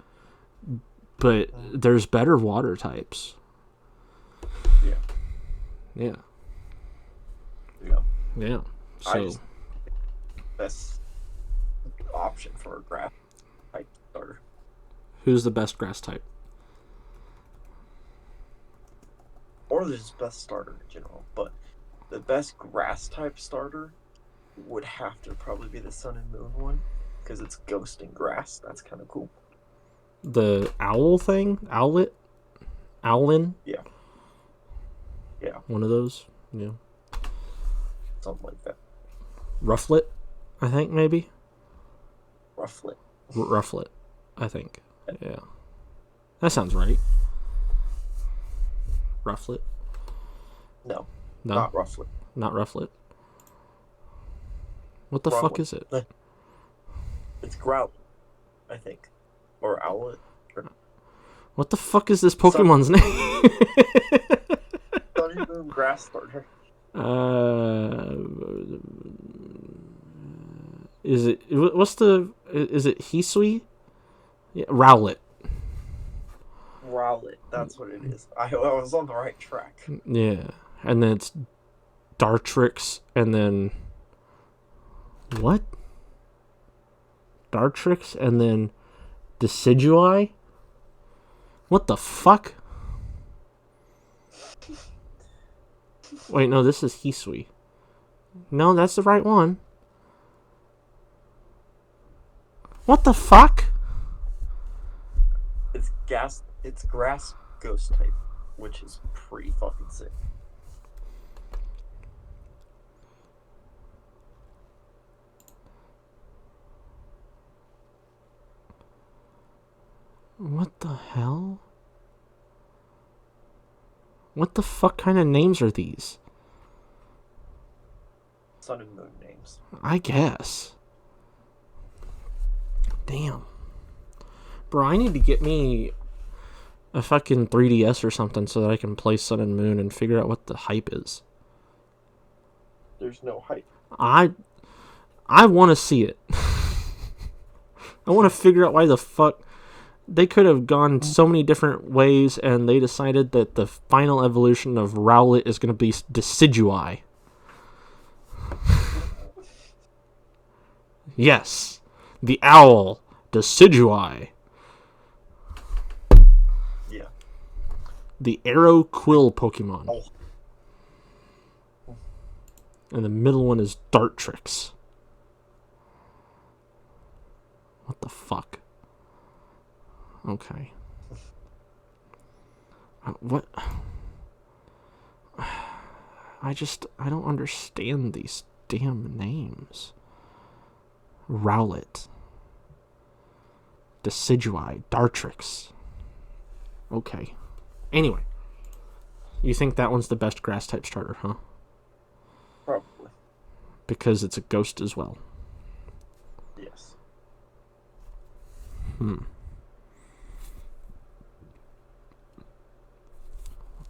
Speaker 1: But there's better water types.
Speaker 2: Yeah.
Speaker 1: Yeah.
Speaker 2: Yeah.
Speaker 1: Yeah. So
Speaker 2: best option for a grass type starter.
Speaker 1: Who's the best grass type?
Speaker 2: Or the best starter in general, but the best grass type starter would have to probably be the Sun and Moon one, because it's ghosting grass. That's kind of cool.
Speaker 1: The owl thing? Owlet? Owlin?
Speaker 2: Yeah. Yeah.
Speaker 1: One of those? Yeah.
Speaker 2: Something like that.
Speaker 1: Rufflet, I think, maybe?
Speaker 2: Rufflet.
Speaker 1: Rufflet, I think. Yeah. That sounds right. Rufflet?
Speaker 2: No. Not Rufflet.
Speaker 1: Not Rufflet. What the fuck is it?
Speaker 2: It's Growlithe, I think. Or Owlet.
Speaker 1: What the fuck is this Pokemon's name?
Speaker 2: Sun and Moon grass starter.
Speaker 1: Is it Hisui? Yeah, Rowlet.
Speaker 2: Rowlet, that's what it is. I was on the right track.
Speaker 1: Yeah, and then it's Dartrix, and then what? Dartrix, and then Decidueye? What the fuck? Wait, no, this is Hisui. No, that's the right one. What the fuck?
Speaker 2: It's grass ghost type, which is pretty fucking sick.
Speaker 1: What the hell? What the fuck kind of names are these?
Speaker 2: Sun and Moon names.
Speaker 1: I guess. Damn. Bro, I need to get me a fucking 3DS or something so that I can play Sun and Moon and figure out what the hype is.
Speaker 2: There's no hype.
Speaker 1: I want to see it. I want to figure out why the fuck they could have gone so many different ways, and they decided that the final evolution of Rowlet is going to be Decidueye. Yes, the owl, Decidueye.
Speaker 2: Yeah.
Speaker 1: The Arrow Quill Pokemon.
Speaker 2: Oh.
Speaker 1: And the middle one is dart tricks. What the fuck? Okay. What? I don't understand these damn names. Rowlet. Decidueye. Dartrix. Okay. Anyway. You think that one's the best grass type starter, huh?
Speaker 2: Probably.
Speaker 1: Because it's a ghost as well.
Speaker 2: Yes.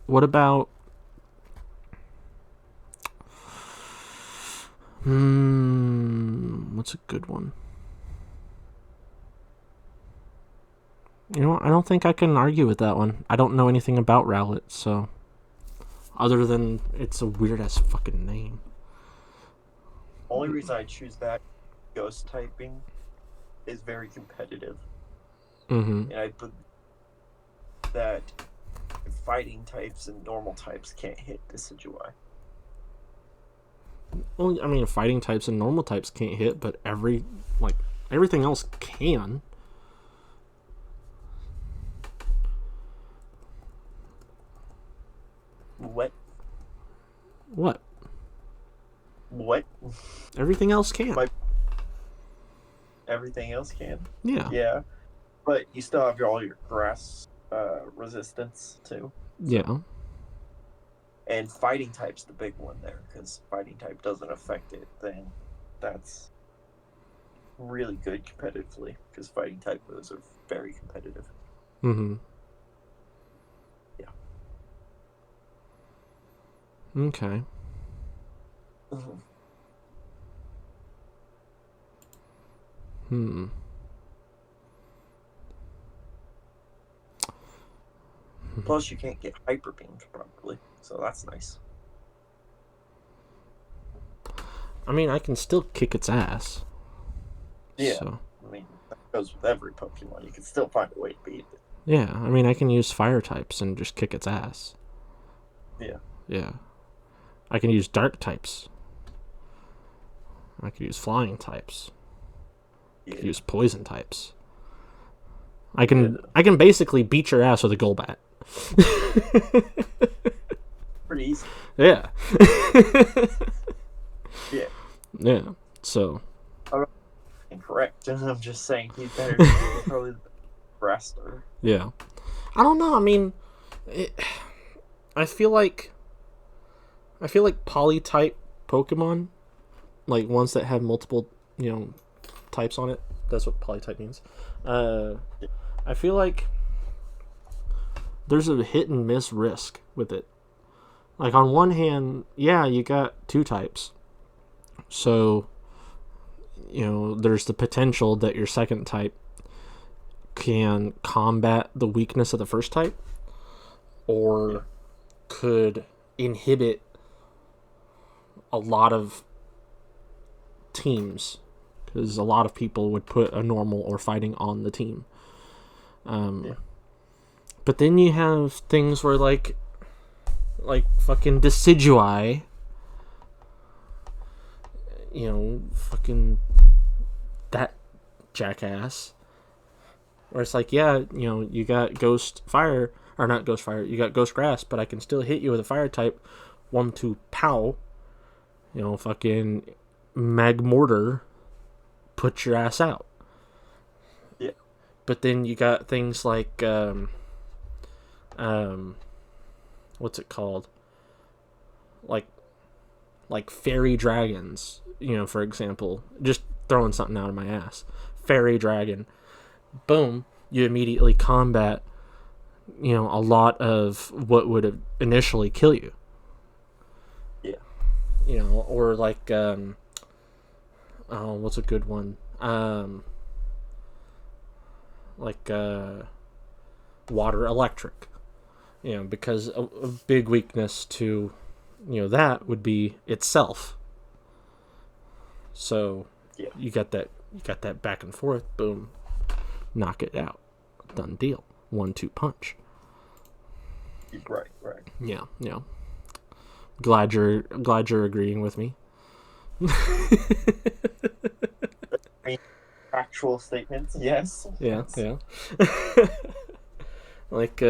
Speaker 1: What about... What's a good one? You know what? I don't think I can argue with that one. I don't know anything about Rowlet, so... Other than it's a weird-ass fucking name.
Speaker 2: Only reason I choose that ghost typing is very competitive.
Speaker 1: Mm-hmm.
Speaker 2: And I put that fighting types and normal types can't hit Decidueye.
Speaker 1: Well, I mean, fighting types and normal types can't hit, but everything else can.
Speaker 2: What?
Speaker 1: What?
Speaker 2: What?
Speaker 1: Everything else can.
Speaker 2: Everything else can.
Speaker 1: Yeah.
Speaker 2: Yeah. But you still have all your grass resistance, too.
Speaker 1: Yeah.
Speaker 2: And fighting type's the big one there, because fighting type doesn't affect it. Then that's really good competitively, because fighting type moves are very competitive.
Speaker 1: Mm-hmm.
Speaker 2: Yeah.
Speaker 1: Okay.
Speaker 2: Mm-hmm. Plus, you can't get hyper beamed probably, so that's nice.
Speaker 1: I mean, I can still kick its ass.
Speaker 2: Yeah.
Speaker 1: So.
Speaker 2: I mean, that goes with every Pokemon. You can still find a way to beat it.
Speaker 1: Yeah, I mean, I can use fire types and just kick its ass.
Speaker 2: Yeah.
Speaker 1: Yeah. I can use dark types. I can use flying types.
Speaker 2: Yeah.
Speaker 1: I can use poison types. I can basically beat your ass with a Golbat.
Speaker 2: Pretty easy.
Speaker 1: Yeah.
Speaker 2: Yeah.
Speaker 1: Yeah. So.
Speaker 2: Incorrect. I'm just saying he's better. He's probably the grass starter.
Speaker 1: Yeah. I don't know. I mean, I feel like polytype Pokemon, like ones that have multiple, types on it. That's what polytype means. I feel like there's a hit and miss risk with it. Like on one hand, yeah, you got two types. So, there's the potential that your second type can combat the weakness of the first type or could inhibit a lot of teams because a lot of people would put a normal or fighting on the team. But then you have things where like fucking Decidueye, fucking that jackass, where it's like, yeah, you got Ghost Fire, or not Ghost Fire, you got Ghost Grass, but I can still hit you with a Fire type, 1-2 pow, fucking Magmortar, put your ass out.
Speaker 2: Yeah.
Speaker 1: But then you got things like, what's it called? Like fairy dragons, for example, just throwing something out of my ass. Fairy dragon, boom, you immediately combat, a lot of what would initially kill you. Yeah. Or like, what's a good one? Like, water electric. Because a big weakness to, that would be itself. So you got that back and forth, boom, knock it out, done deal, 1-2 punch.
Speaker 2: Right.
Speaker 1: Yeah. Glad you're agreeing with me.
Speaker 2: Factual statements, yes.
Speaker 1: Yeah, yeah. Like,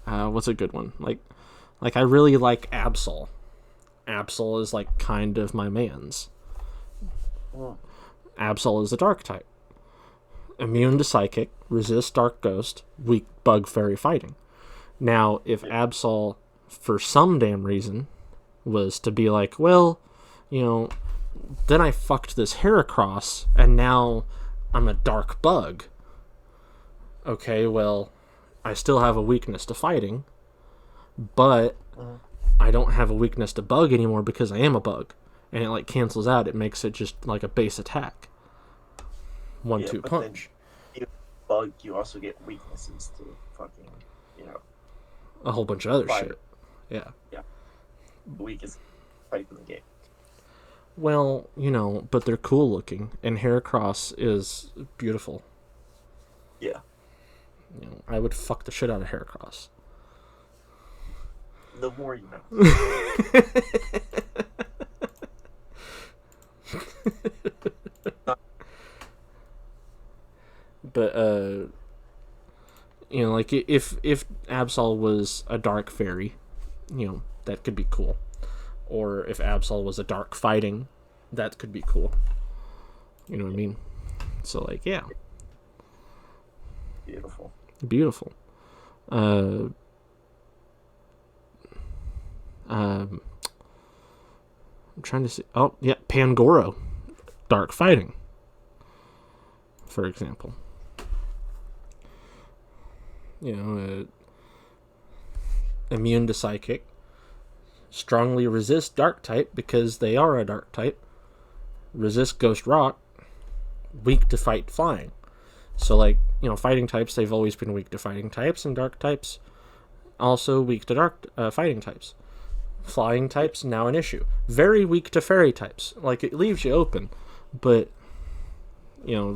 Speaker 1: what's a good one? Like I really like Absol. Absol is like kind of my man's.
Speaker 2: Mm.
Speaker 1: Absol is a dark type. Immune to psychic, resist dark ghost, weak bug fairy fighting. Now, if Absol, for some damn reason, was to be like, well, then I fucked this Heracross, and now I'm a dark bug. Okay, well, I still have a weakness to fighting, but I don't have a weakness to bug anymore because I am a bug. And it like cancels out. It makes it just like a base attack. 1-2 punch.
Speaker 2: Then you bug, you also get weaknesses to fucking,
Speaker 1: a whole bunch of other
Speaker 2: fire.
Speaker 1: shit. Yeah.
Speaker 2: Yeah. Weakest type in the game.
Speaker 1: Well, but they're cool looking, and Heracross is beautiful.
Speaker 2: Yeah.
Speaker 1: I would fuck the shit out of Heracross.
Speaker 2: The more you know.
Speaker 1: But like if Absol was a dark fairy, that could be cool. Or if Absol was a dark fighting, that could be cool. You know what I mean? So like, yeah. Beautiful. I'm trying to see. Oh, yeah, Pangoro, dark fighting, for example. Immune to psychic, strongly resist dark type because they are a dark type, resist ghost rock, weak to fight flying. So like, fighting types, they've always been weak to fighting types, and dark types also weak to dark fighting types. Flying types, now an issue. Very weak to fairy types. Like, it leaves you open, but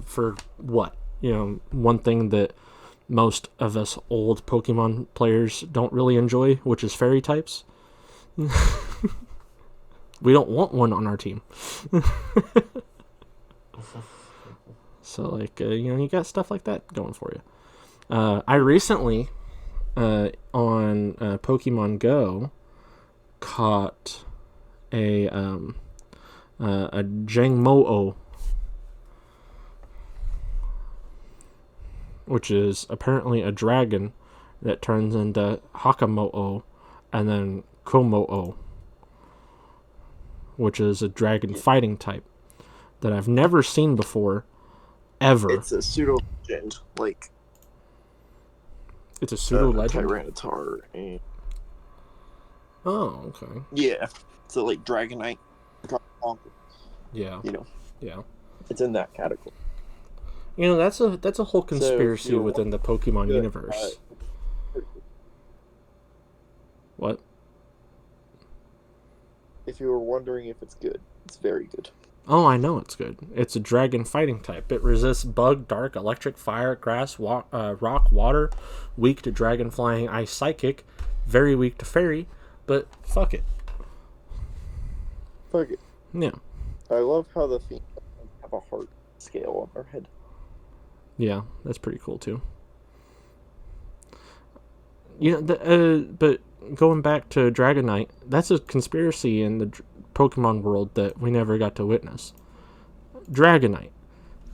Speaker 1: for what? One thing that most of us old Pokemon players don't really enjoy, which is fairy types. We don't want one on our team. So, like, you got stuff like that going for you. I recently, on Pokemon Go, caught a Jangmo-o, which is apparently a dragon that turns into Hakamo-o and then Komo-o, which is a dragon fighting type that I've never seen before, ever.
Speaker 2: It's a pseudo legend, like
Speaker 1: it's a pseudo legend.
Speaker 2: Tyranitar. And...
Speaker 1: Oh, okay.
Speaker 2: Yeah, so like Dragonite.
Speaker 1: Yeah. Yeah.
Speaker 2: It's in that category.
Speaker 1: That's a whole conspiracy within the Pokemon universe. What?
Speaker 2: If you were wondering if it's good, it's very good.
Speaker 1: Oh, I know it's good. It's a dragon fighting type. It resists bug, dark, electric, fire, grass, rock, water, weak to dragon, flying, ice, psychic, very weak to fairy, but fuck it.
Speaker 2: Fuck it.
Speaker 1: Yeah.
Speaker 2: I love how the females have a heart scale on their head.
Speaker 1: Yeah, that's pretty cool too. But going back to Dragonite, that's a conspiracy in the Pokemon world that we never got to witness. Dragonite.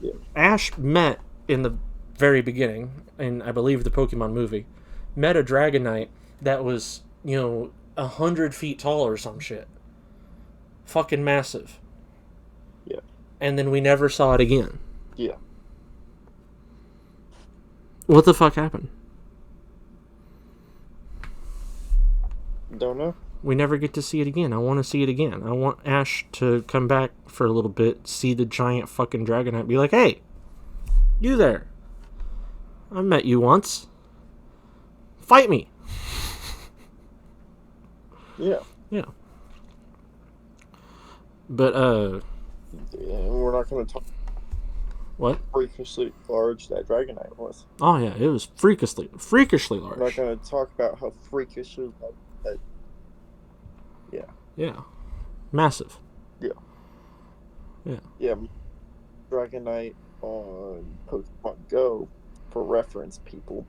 Speaker 2: Yeah.
Speaker 1: Ash met in the very beginning, in I believe the Pokemon movie, met a Dragonite that was, 100 feet tall or some shit. Fucking massive.
Speaker 2: Yeah.
Speaker 1: And then we never saw it again.
Speaker 2: Yeah.
Speaker 1: What the fuck happened?
Speaker 2: Don't know.
Speaker 1: We never get to see it again. I want to see it again. I want Ash to come back for a little bit, see the giant fucking Dragonite, be like, hey, you there. I met you once. Fight me.
Speaker 2: Yeah.
Speaker 1: Yeah. But,
Speaker 2: we're not going to talk.
Speaker 1: What?
Speaker 2: Freakishly large that Dragonite was.
Speaker 1: Oh, yeah, it was freakishly large.
Speaker 2: We're not going to talk about how freakishly large that. Yeah.
Speaker 1: Yeah. Massive.
Speaker 2: Yeah. Yeah, Dragonite on Pokemon Go, for reference, people,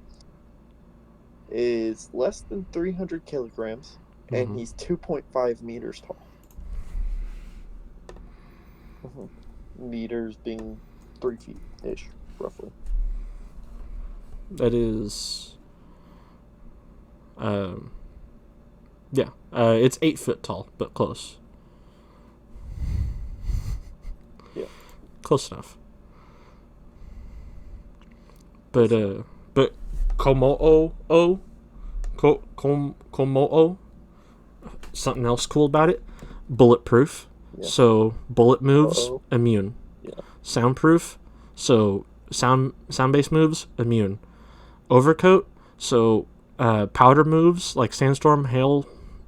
Speaker 2: is less than 300 kilograms, and
Speaker 1: Mm-hmm.
Speaker 2: he's 2.5 meters tall. Meters being 3 feet ish, roughly.
Speaker 1: That is, um, yeah, it's 8 foot tall, but close.
Speaker 2: Yeah.
Speaker 1: Close enough. But Komo'o, something else cool about it, bulletproof.
Speaker 2: Yeah.
Speaker 1: So bullet moves,
Speaker 2: Uh-oh.
Speaker 1: immune.
Speaker 2: Yeah.
Speaker 1: Soundproof, so sound-based moves, immune. Overcoat, so powder moves like sandstorm, hail,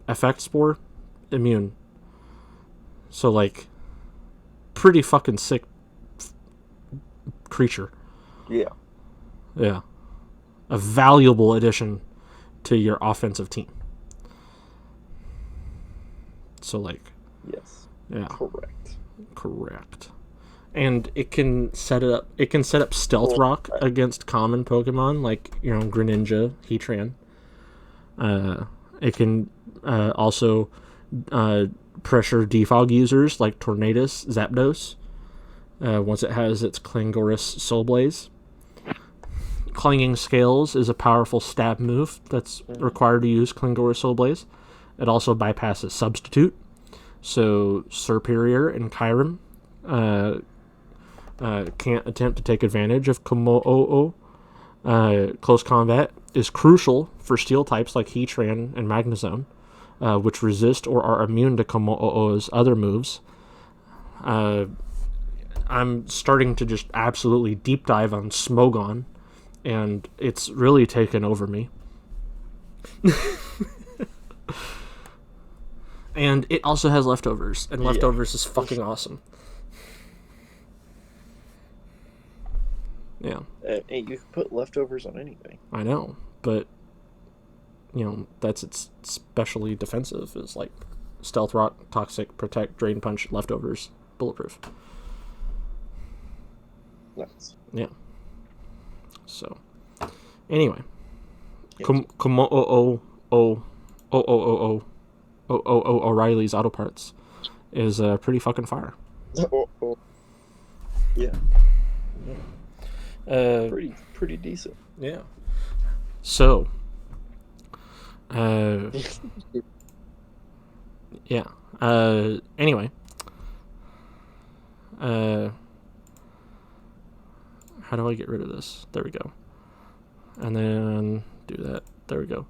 Speaker 1: effect spore, immune. So like pretty fucking sick creature.
Speaker 2: Yeah.
Speaker 1: Yeah. A valuable addition to your offensive team. So like,
Speaker 2: Yes.
Speaker 1: yeah,
Speaker 2: Correct.
Speaker 1: And it can set it up. It can set up stealth rock against common Pokemon like Greninja, Heatran. It can also pressure defog users like Tornadus, Zapdos. Once it has its Clangorous Soul Blaze. Clanging Scales is a powerful stab move that's required to use Clangorous Soul Blaze. It also bypasses Substitute. So Serperior and Kyurem can't attempt to take advantage of Komo'o. Close combat is crucial for steel types like Heatran and Magnezone, which resist or are immune to Komo'o's other moves. I'm starting to just absolutely deep dive on Smogon, and it's really taken over me. And it also has leftovers, and leftovers is fucking awesome. Yeah.
Speaker 2: And you can put leftovers on anything.
Speaker 1: I know, but that's its specially defensive is like stealth rock, toxic, protect, drain punch, leftovers, bulletproof.
Speaker 2: Nice.
Speaker 1: Yeah. So, anyway,
Speaker 2: Yes.
Speaker 1: O'Reilly's Auto Parts is pretty fucking fire.
Speaker 2: Yeah. Pretty decent.
Speaker 1: Yeah. So, yeah. Anyway, how do I get rid of this? There we go. And then do that. There we go.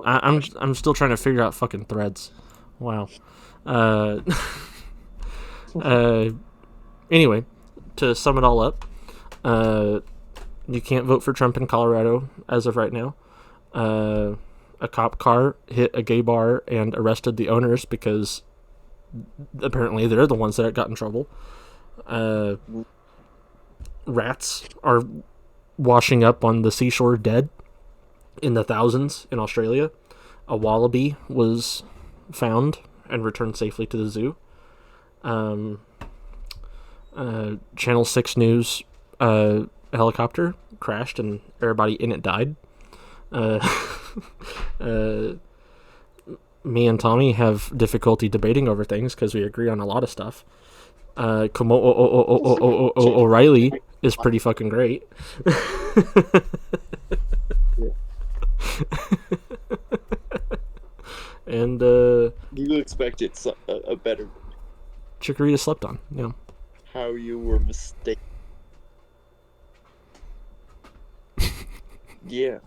Speaker 1: I'm still trying to figure out fucking threads. Wow. Anyway, to sum it all up, you can't vote for Trump in Colorado as of right now. A cop car hit a gay bar and arrested the owners because apparently they're the ones that got in trouble. Rats are washing up on the seashore dead in the thousands in Australia. A wallaby was found and returned safely to the zoo. Channel 6 News helicopter crashed and everybody in it died. Me and Tommy have difficulty debating over things because we agree on a lot of stuff. O'Reilly is pretty fucking great. And
Speaker 2: you expected a better
Speaker 1: Chikorita slept on. Yeah.
Speaker 2: How you were mistaken. Yeah.